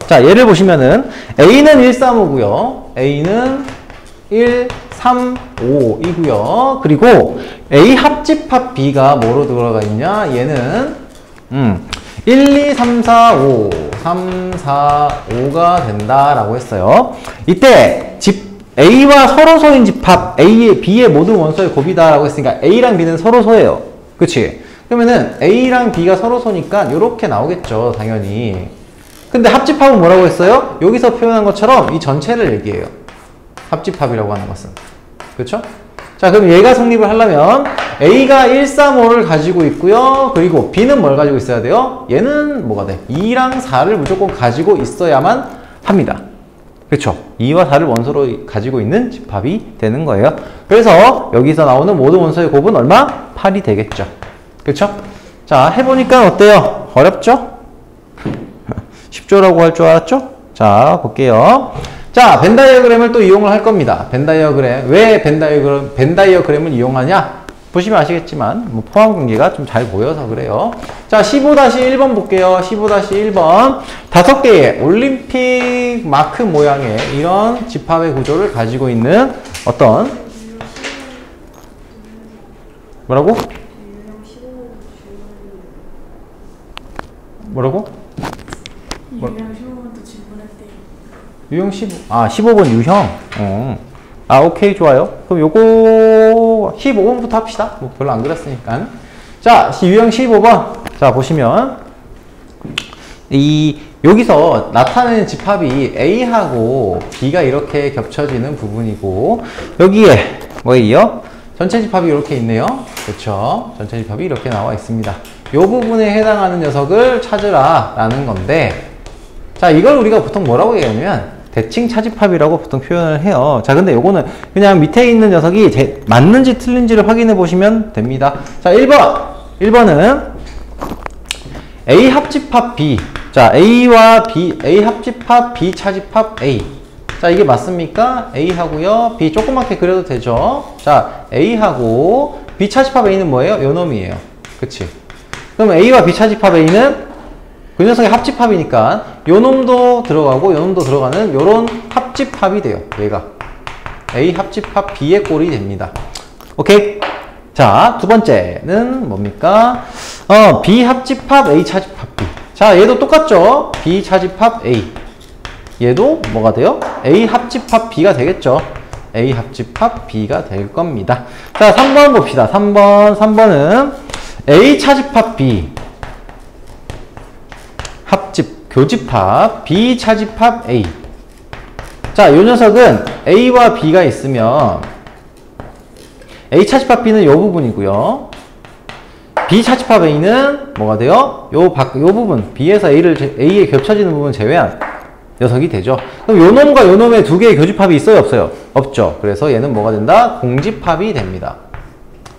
자, 얘를 보시면은 A는 135고요. A는 1, 3, 5이고요. 그리고 A 합집합 B가 뭐로 들어가 있냐? 얘는 1, 2, 3, 4, 5, 3, 4, 5가 된다라고 했어요. 이때 A와 서로소인 집합 B의 모든 원소의 곱이다라고 했으니까 A랑 B는 서로소예요. 그치? 그러면은 A랑 B가 서로소니까 이렇게 나오겠죠, 당연히. 근데 합집합은 뭐라고 했어요? 여기서 표현한 것처럼 이 전체를 얘기해요. 합집합이라고 하는 것은. 그쵸? 자, 그럼 얘가 성립을 하려면 A가 1, 3, 5를 가지고 있고요. 그리고 B는 뭘 가지고 있어야 돼요? 얘는 뭐가 돼? 2랑 4를 무조건 가지고 있어야만 합니다. 그렇죠? 2와 4를 원소로 가지고 있는 집합이 되는 거예요. 그래서 여기서 나오는 모든 원소의 곱은 얼마? 8이 되겠죠. 그렇죠? 자, 해보니까 어때요? 어렵죠? 쉽죠라고 할 줄 알았죠? 자, 볼게요. 자, 벤 다이어그램을 또 이용을 할 겁니다. 벤 다이어그램. 왜 벤 다이어그램을 이용하냐? 보시면 아시겠지만 뭐 포함 관계가 좀 잘 보여서 그래요. 자, 15-1번 볼게요. 15-1번. 5개의 올림픽 마크 모양의 이런 집합의 구조를 가지고 있는 어떤 뭐라고? 뭐라고? 유형 15번 유형. 오케이, 좋아요. 그럼 요거 15번부터 합시다. 뭐 별로 안 그랬으니까. 자, 유형 15번. 자, 보시면 여기서 나타내는 집합이 A하고 B가 이렇게 겹쳐지는 부분이고, 여기에 뭐예요? 전체 집합이 이렇게 있네요. 그렇죠? 전체 집합이 이렇게 나와 있습니다. 이 부분에 해당하는 녀석을 찾으라 라는 건데, 자, 이걸 우리가 보통 뭐라고 얘기하냐면 대칭 차집합이라고 보통 표현을 해요. 자, 근데 요거는 그냥 밑에 있는 녀석이 맞는지 틀린지를 확인해 보시면 됩니다. 자, 1번. 1번은 A 합집합 B. 자, A와 B, A 합집합 B 차집합 A. 자, 이게 맞습니까? A하고요. B 조그맣게 그려도 되죠? 자, A하고 B 차집합 A는 뭐예요? 요 놈이에요. 그치? 그럼 A와 B 차집합 A는 그 녀석의 합집합이니까 요 놈도 들어가고 요 놈도 들어가는 요런 합집합이 돼요. 얘가 A 합집합 B의 꼴이 됩니다. 오케이? 자, 두 번째는 뭡니까? B 합집합 A 차집합 B. 자, 얘도 똑같죠? B 차집합 A. 얘도 뭐가 돼요? A 합집합 B가 되겠죠? A 합집합 B가 될 겁니다. 자, 3번 봅시다. 3번은 A 차집합 B 교집합 B 차집합 A. 자, 요 녀석은 A와 B가 있으면 A 차집합 B는 요 부분이고요. B 차집합 A는 뭐가 돼요? 요 부분 B에서 A에 겹쳐지는 부분 제외한 녀석이 되죠. 그럼 요 놈과 요 놈의 두 개의 교집합이 있어요, 없어요? 없죠. 그래서 얘는 뭐가 된다? 공집합이 됩니다.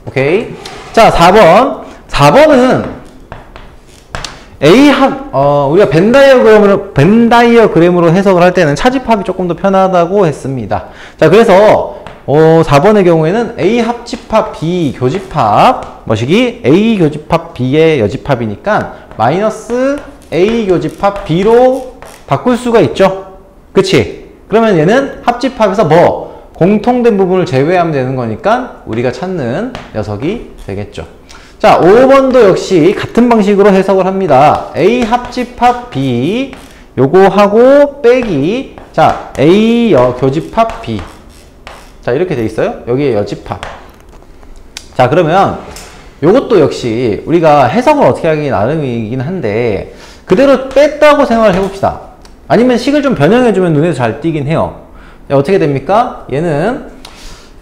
오케이? 자, 4번은 우리가 벤 다이어그램으로 해석을 할 때는 차집합이 조금 더 편하다고 했습니다. 자, 그래서 4번의 경우에는 A 합집합 B 교집합 뭐시기? A 교집합 B의 여집합이니까 마이너스 A 교집합 B로 바꿀 수가 있죠. 그치? 그러면 얘는 합집합에서 뭐? 공통된 부분을 제외하면 되는 거니까 우리가 찾는 녀석이 되겠죠. 자, 5번도 역시 같은 방식으로 해석을 합니다. A 합집합 B 요거 하고 빼기 자 A 교집합 B. 자, 이렇게 돼 있어요. 여기에 여집합. 자, 그러면 요것도 역시 우리가 해석을 어떻게 하기 나름이긴 한데 그대로 뺐다고 생각을 해봅시다. 아니면 식을 좀 변형해주면 눈에 잘 띄긴 해요. 어떻게 됩니까? 얘는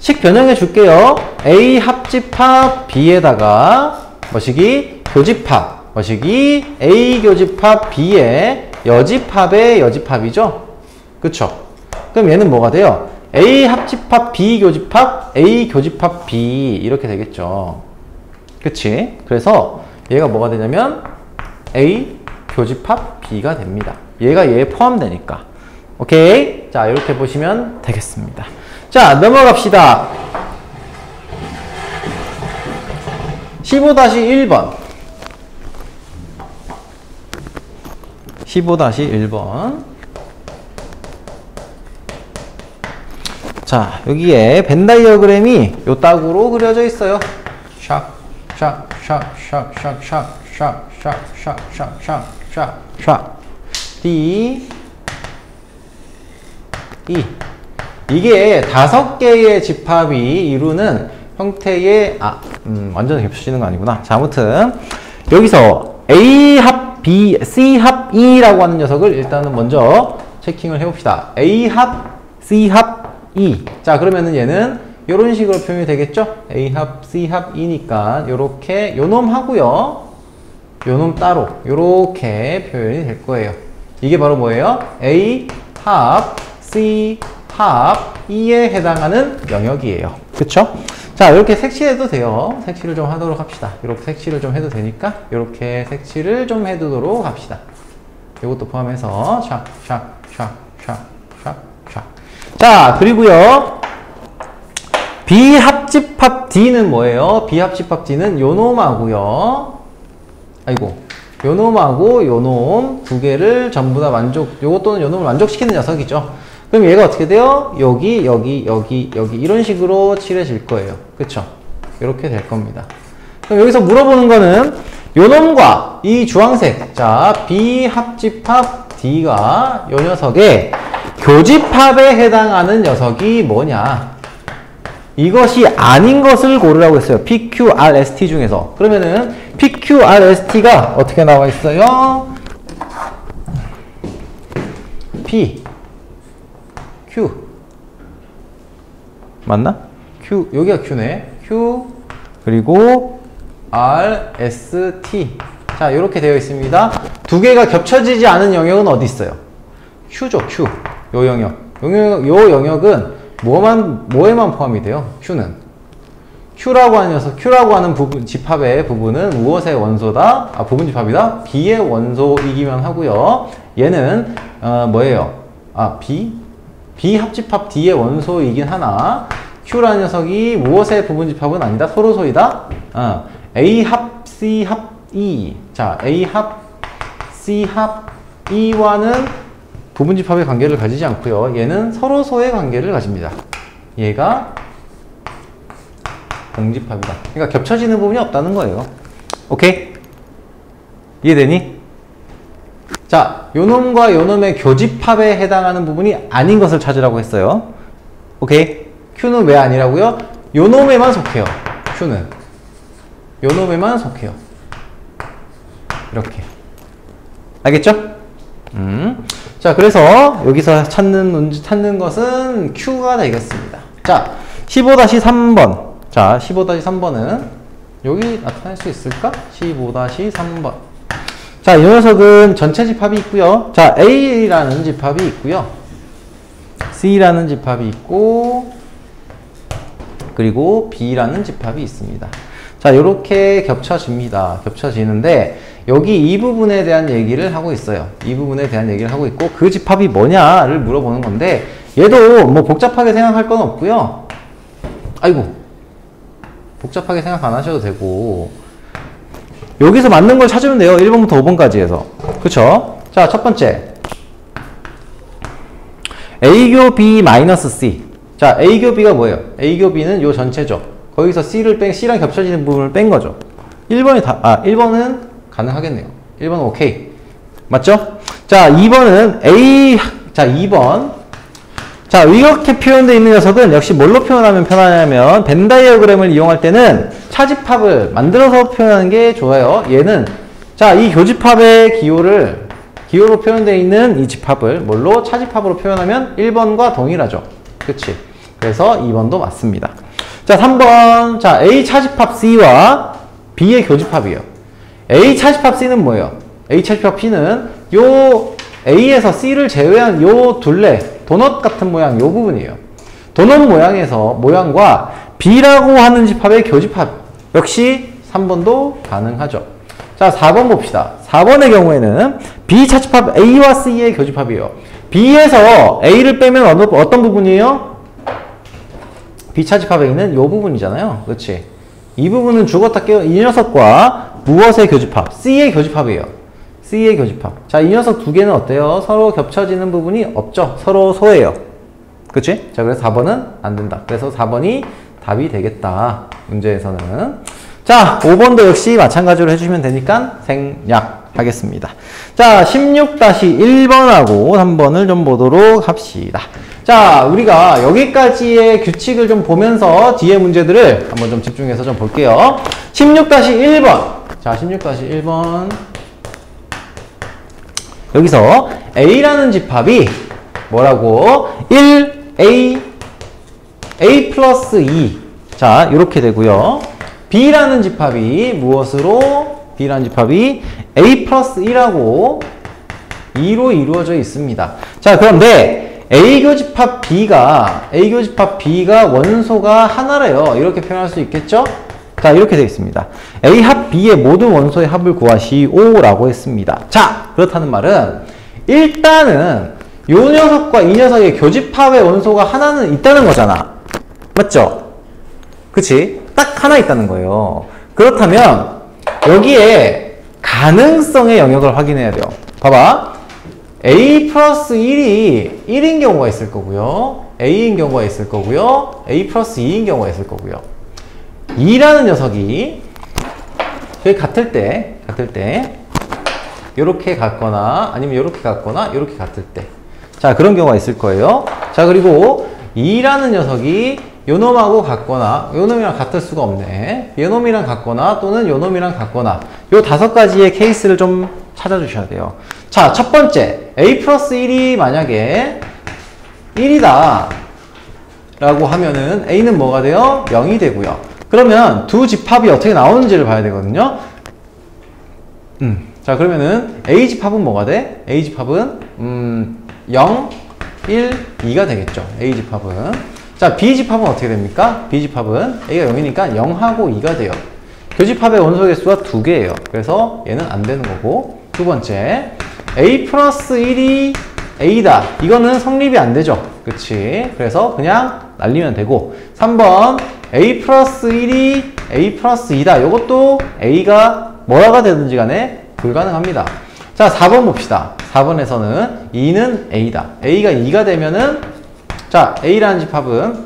식 변형해 줄게요. A 합집합 B에다가 뭐시기? 교집합. 뭐시기? A 교집합 B의 여집합의 여집합이죠? 그쵸? 그럼 얘는 뭐가 돼요? A 합집합 B 교집합 A 교집합 B 이렇게 되겠죠. 그치? 그래서 얘가 뭐가 되냐면 A 교집합 B가 됩니다. 얘가 얘에 포함되니까. 오케이? 자, 이렇게 보시면 되겠습니다. 자, 넘어갑시다. 15-1번. 15-1번. 자, 여기에 벤 다이어그램이 요 딱으로 그려져 있어요. 샥, 샥, 샥, 샥, 샥, 샥, 샥, 샥, 샥, 샥, 샥, 샥, D, E. 이게 5개의 집합이 이루는 형태의, 완전 겹쳐지는 거 아니구나. 자, 아무튼, 여기서 A 합 B, C 합 E라고 하는 녀석을 일단은 먼저 체킹을 해봅시다. A 합, C 합 E. 자, 그러면은 얘는 이런 식으로 표현이 되겠죠? A 합, C 합 E니까 요렇게 요놈 하고요. 요놈 따로 요렇게 표현이 될 거예요. 이게 바로 뭐예요? A 합, C 합 E에 해당하는 영역이에요. 그쵸? 자, 이렇게 색칠해도 돼요. 색칠을 좀 하도록 합시다. 이렇게 색칠을 좀 해도 되니까 이렇게 색칠을 좀 해두도록 합시다. 이것도 포함해서 샥, 샥, 샥, 샥, 샥, 샥. 자, 그리고요. 비합집합 D는 뭐예요? 비합집합 D는 요놈하고요. 아이고. 요놈하고 요놈 두 개를 전부 다 요것 또는 요놈을 만족시키는 녀석이죠. 그럼 얘가 어떻게 돼요? 여기, 여기, 여기, 여기 이런 식으로 칠해질 거예요. 그쵸? 이렇게 될 겁니다. 그럼 여기서 물어보는 거는 요놈과 이 주황색, 자, 비합집합 D가 요 녀석의 교집합에 해당하는 녀석이 뭐냐? 이것이 아닌 것을 고르라고 했어요. PQRST 중에서. 그러면은 PQRST가 어떻게 나와 있어요? P, Q. 맞나? Q, 여기가 Q네. Q, 그리고 R, S, T. 자, 이렇게 되어 있습니다. 두 개가 겹쳐지지 않은 영역은 어디 있어요? Q죠, Q. 요 영역. 요 영역은 뭐에만 포함이 돼요? Q는. Q라고 하는 녀석, Q라고 하는 부분, 집합의 부분은 무엇의 원소다? 부분 집합이다? B의 원소이기만 하고요. 얘는, 뭐예요? B 합집합 D의 원소이긴 하나, Q라는 녀석이 무엇의 부분 집합은 아니다? 서로소이다? A 합, C 합 E. 자, A 합, C 합 E와는 부분집합의 관계를 가지지 않고요. 얘는 서로소의 관계를 가집니다. 얘가 공집합이다. 그러니까 겹쳐지는 부분이 없다는 거예요. 오케이? 이해되니? 자, 요놈과 요놈의 교집합에 해당하는 부분이 아닌 것을 찾으라고 했어요. 오케이? Q는 왜 아니라고요? 요놈에만 속해요. Q는. 요놈에만 속해요. 이렇게. 알겠죠? 자, 그래서 여기서 찾는 것은 Q가 되겠습니다. 자, 15-3번. 자, 15-3번은 여기 나타날 수 있을까? 15-3번. 자, 이 녀석은 전체 집합이 있고요. 자, A라는 집합이 있고요. C라는 집합이 있고, 그리고 B라는 집합이 있습니다. 자, 요렇게 겹쳐집니다. 겹쳐지는데, 여기 이 부분에 대한 얘기를 하고 있어요. 이 부분에 대한 얘기를 하고 있고, 그 집합이 뭐냐를 물어보는 건데, 얘도 뭐 복잡하게 생각할 건 없고요. 아이고, 복잡하게 생각 안 하셔도 되고, 여기서 맞는 걸 찾으면 돼요. 1번부터 5번까지 해서. 그쵸? 자, 첫 번째. A교 B-C. 자, A교 B가 뭐예요? A교 B는 요 전체죠. 거기서 C랑 겹쳐지는 부분을 뺀 거죠. 1번은 가능하겠네요. 1번은 오케이. 맞죠? 자, 2번은 자, 2번. 자, 이렇게 표현되어 있는 녀석은 역시 뭘로 표현하면 편하냐면, 벤 다이어그램을 이용할 때는 차집합을 만들어서 표현하는 게 좋아요. 얘는, 자, 이 교집합의 기호로 표현되어 있는 이 집합을 뭘로? 차집합으로 표현하면 1번과 동일하죠. 그치? 그래서 2번도 맞습니다. 자, 3번. 자, A 차집합 C와 B의 교집합이에요. A 차집합 C는 뭐예요? A 차집합 C는 요 A에서 C를 제외한 요 둘레, 도넛 같은 모양 요 부분이에요. 도넛 모양과 B라고 하는 집합의 교집합. 역시 3번도 가능하죠. 자, 4번 봅시다. 4번의 경우에는 B 차집합 A와 C의 교집합이에요. B에서 A를 빼면 어떤 부분이에요? B 차집합 A는 이 부분이잖아요. 그렇지? 이 부분은 죽었다 깨어 이 녀석과 무엇의 교집합? C의 교집합이에요. C의 교집합. 자, 이 녀석 두 개는 어때요? 서로 겹쳐지는 부분이 없죠. 서로 소예요. 그렇지? 자, 그래서 4번은 안 된다. 그래서 4번이 답이 되겠다. 문제에서는. 자, 5번도 역시 마찬가지로 해주시면 되니까 생략하겠습니다. 자, 16-1번하고 3번을 좀 보도록 합시다. 자, 우리가 여기까지의 규칙을 좀 보면서 뒤에 문제들을 한번 좀 집중해서 좀 볼게요. 16-1번. 자, 16-1번. 여기서 A라는 집합이 뭐라고? 1A, A 플러스 2. 자, 이렇게 되고요. B라는 집합이 무엇으로? B라는 집합이 A 플러스 1하고 2로 이루어져 있습니다. 자, 그런데 A 교집합 B가 원소가 하나래요. 이렇게 표현할 수 있겠죠? 자, 이렇게 되어 있습니다. A 합 B의 모든 원소의 합을 구하시오라고 했습니다. 자, 그렇다는 말은 일단은 이 녀석과 이 녀석의 교집합의 원소가 하나는 있다는 거잖아. 맞죠? 그치? 딱 하나 있다는 거예요. 그렇다면 여기에 가능성의 영역을 확인해야 돼요. 봐봐. A 플러스 1이 1인 경우가 있을 거고요. A인 경우가 있을 거고요. A 플러스 2인 경우가 있을 거고요. 2라는 녀석이 저희 같을 때 이렇게 같거나 아니면 이렇게 같거나 이렇게 같을 때, 자, 그런 경우가 있을 거예요. 자, 그리고 2라는 녀석이 요놈하고 같거나 요놈이랑 같을 수가 없네. 요놈이랑 같거나 또는 요놈이랑 같거나, 요 5가지의 케이스를 좀 찾아주셔야 돼요. 자, 첫 번째, A 플러스 1이 만약에 1이다 라고 하면은 A는 뭐가 돼요? 0이 되고요. 그러면 두 집합이 어떻게 나오는지를 봐야 되거든요. 자, 그러면은 A 집합은 뭐가 돼? A 집합은 0, 1, 2가 되겠죠. A 집합은. 자, B 집합은 어떻게 됩니까? B 집합은 A가 0이니까 0하고 2가 돼요. 교집합의 원소 개수가 2개예요. 그래서 얘는 안 되는 거고. 두 번째, A 플러스 1이 A다. 이거는 성립이 안 되죠. 그치? 그래서 그냥 날리면 되고. 3번, A 플러스 1이 A 플러스 2다. 이것도 A가 뭐라가 되든지 간에 불가능합니다. 자, 4번 봅시다. 4번에서는 2는 A다. A가 2가 되면은, 자, A라는 집합은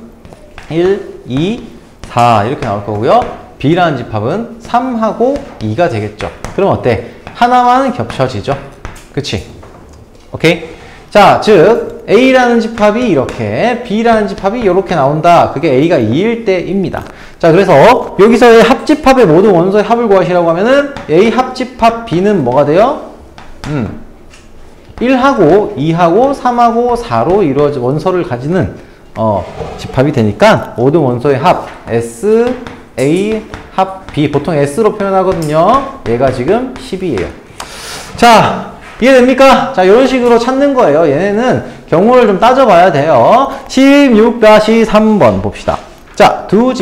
1, 2, 4 이렇게 나올 거고요. B라는 집합은 3하고 2가 되겠죠. 그럼 어때? 하나만 겹쳐지죠. 그치? 오케이? 자, 즉 A라는 집합이 이렇게, B라는 집합이 이렇게 나온다. 그게 A가 2일 때입니다. 자, 그래서 여기서의 합집합의 모든 원소의 합을 구하시라고 하면은 A 합집합 B는 뭐가 돼요? 1하고 2하고 3하고 4로 이루어진 원소를 가지는 집합이 되니까 모든 원소의 합 S, A, 합 B, 보통 S로 표현하거든요. 얘가 지금 10이에요. 자, 이해됩니까? 자, 이런 식으로 찾는 거예요. 얘네는 경우를 좀 따져봐야 돼요. 16-3번 봅시다. 자, 두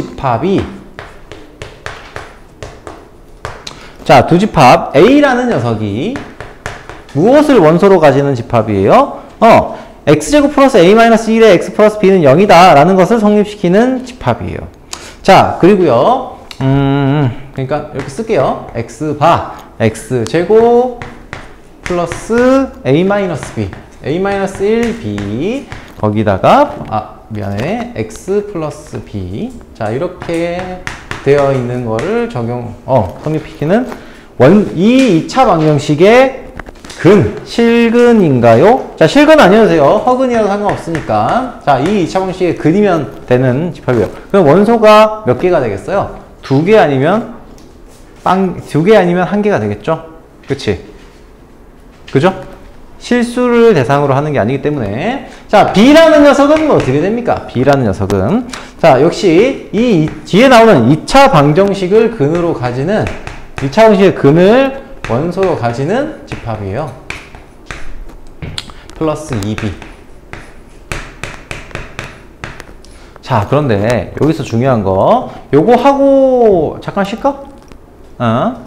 집합 A라는 녀석이 무엇을 원소로 가지는 집합이에요? x제곱 플러스 a-1의 x 플러스 b는 0이다 라는 것을 성립시키는 집합이에요. 자, 그리고요, 그러니까 이렇게 쓸게요. x제곱 플러스 a-b, a-1b, 거기다가, 미안해, x 플러스 b. 자, 이렇게 되어 있는 거를 성립시키는 이 2차 방정식의 실근인가요? 자, 실근 아니어도 돼요. 허근이라도 상관없으니까. 자, 이 2차 방정식의 근이면 되는 집합이에요. 그럼 원소가 몇 개가 되겠어요? 2개 아니면 1개가 되겠죠? 그치? 그죠? 실수를 대상으로 하는 게 아니기 때문에. 자, B라는 녀석은 뭐 어떻게 됩니까? B라는 녀석은. 자, 역시 이 뒤에 나오는 2차 방정식을 근으로 가지는, 2차 방정식의 근을 원소로 가지는 집합이에요. 플러스 2B. 자, 그런데 여기서 중요한 거, 요거 하고 잠깐 쉴까?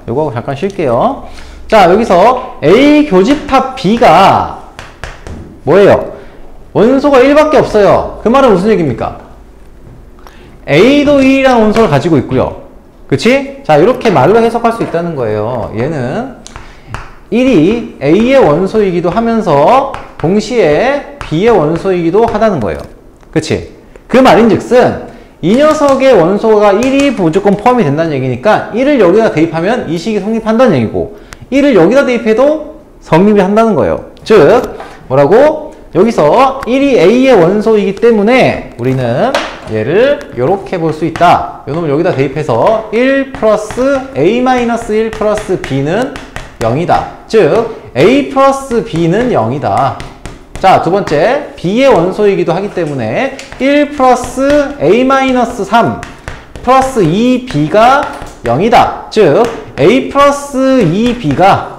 요거 하고 잠깐 쉴게요. 자, 여기서 A 교집합 B가 뭐예요? 원소가 1밖에 없어요. 그 말은 무슨 얘기입니까? A도 1이라는 원소를 가지고 있고요. 그치? 자, 이렇게 말로 해석할 수 있다는 거예요. 얘는 1이 A의 원소이기도 하면서 동시에 B의 원소이기도 하다는 거예요. 그치? 그 말인즉슨 이 녀석의 원소가 1이 무조건 포함이 된다는 얘기니까 1을 여기다 대입하면 이 식이 성립한다는 얘기고 1을 여기다 대입해도 성립이 한다는 거예요. 즉 뭐라고? 여기서 1이 A의 원소이기 때문에 우리는 얘를 이렇게 볼 수 있다. 요놈을 여기다 대입해서 1 플러스 A-1 플러스 B는 0이다. 즉 A 플러스 B는 0이다. 자, 두 번째, B의 원소이기도 하기 때문에 1 플러스 A-3 플러스 2B가 0이다. 즉 A 플러스 2B가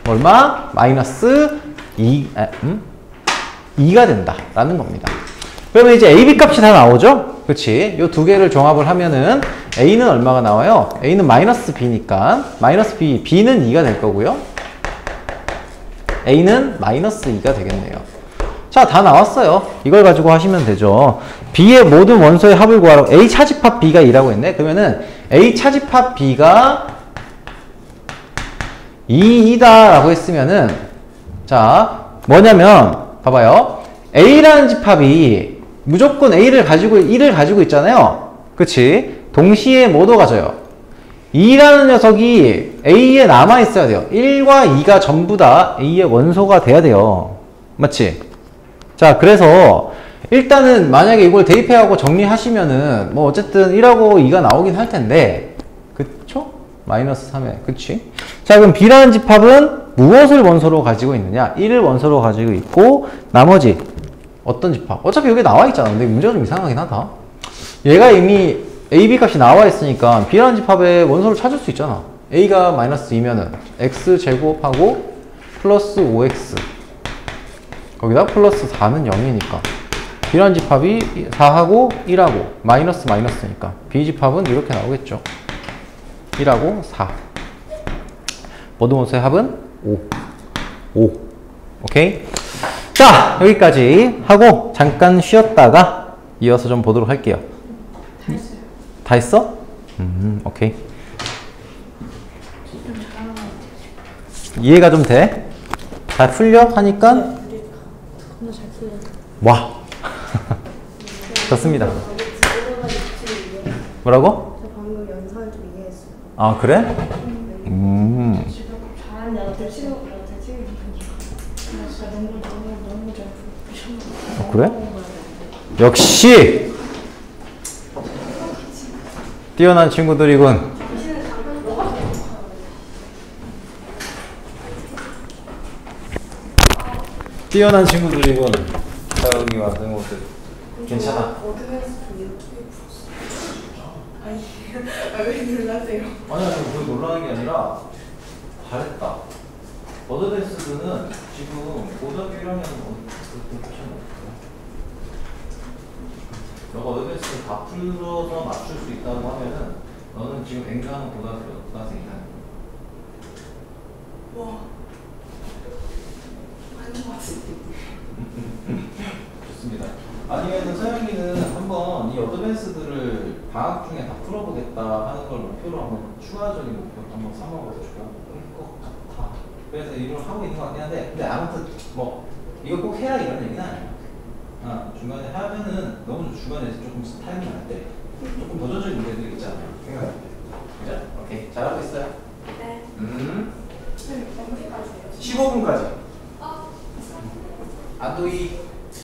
얼마? 마이너스 2가 된다 라는 겁니다. 그러면 이제 A, B 값이 다 나오죠? 그치? 요 두 개를 종합을 하면은 A는 얼마가 나와요? A는 마이너스 B니까 마이너스 B, B는 2가 될 거고요. A는 마이너스 2가 되겠네요. 자, 다 나왔어요. 이걸 가지고 하시면 되죠. B의 모든 원소의 합을 구하라고. A 차집합 B가 2라고 했네. 그러면은 A 차집합 B가 2이다 라고 했으면은, 자, 뭐냐면 봐봐요. A라는 집합이 무조건 A를 가지고 1을 가지고 있잖아요. 그치? 동시에 뭐도 가져요? 2라는 녀석이 A에 남아 있어야 돼요. 1과 2가 전부 다 A의 원소가 돼야 돼요. 맞지? 자, 그래서 일단은 만약에 이걸 대입해하고 정리하시면은 뭐 어쨌든 1하고 2가 나오긴 할 텐데, 그쵸? 마이너스 3에, 그치? 자, 그럼 B라는 집합은 무엇을 원소로 가지고 있느냐? 1을 원소로 가지고 있고 나머지 어떤 집합? 어차피 여기 나와 있잖아. 근데 문제가 좀 이상하긴 하다. 얘가 이미 A, B 값이 나와 있으니까 B라는 집합의 원소를 찾을 수 있잖아. A가 마이너스 2면은 X제곱하고 플러스 5X 거기다 플러스 4는 0이니까 B라는 집합이 4하고 1하고 마이너스니까 B 집합은 이렇게 나오겠죠. 1하고 4 모든 원소의 합은 5 오케이? 자, 여기까지 하고 잠깐 쉬었다가 이어서 좀 보도록 할게요. 다 했어요. 다 했어? 오케이. 좀 잘하는 것 같아요. 이해가 좀 돼? 잘 풀려? 하니까? 너무 잘 풀려. 와. 좋습니다. 뭐라고? 저 방금 연산을 좀 이해했어요. 아, 그래? 지금 잘하는데 대칭이 진짜 너무 잘 풀려. 그래? 역시! 뛰어난 친구들이군. 뛰어난 친구들이군. 자, 여기 와서 이것들. 괜찮아. 왜 놀라세요? 아니야, 그거 놀라는 게 아니라 잘했다. 어드밴스드는 지금 고등학교 1학년 너가 어드밴스드 다 풀어서 맞출 수 있다고 하면은 너는 지금 앵간한 고등학생이다. 와. 아닌 것 같은데. 좋습니다. 아니면은 서영이는 한번 이 어드밴스드를 방학 중에 다 풀어보겠다 하는 걸 목표로 한번 추가적인 목표로 한번 삼아봐도 좋을 것 같아. 그래서 이걸 하고 있는 것 같긴 한데, 근데 아무튼 뭐 이거 꼭 해라 이런 얘기는 아니야. 중간에 하면은 너무 중간에 조금 타이밍 날 때 조금 도전적인 문제들이 있잖아요. 생각할 때. 그죠? 오케이. 잘하고 있어요. 네. 음. 네, 언제까지예요? 15분까지. 안도희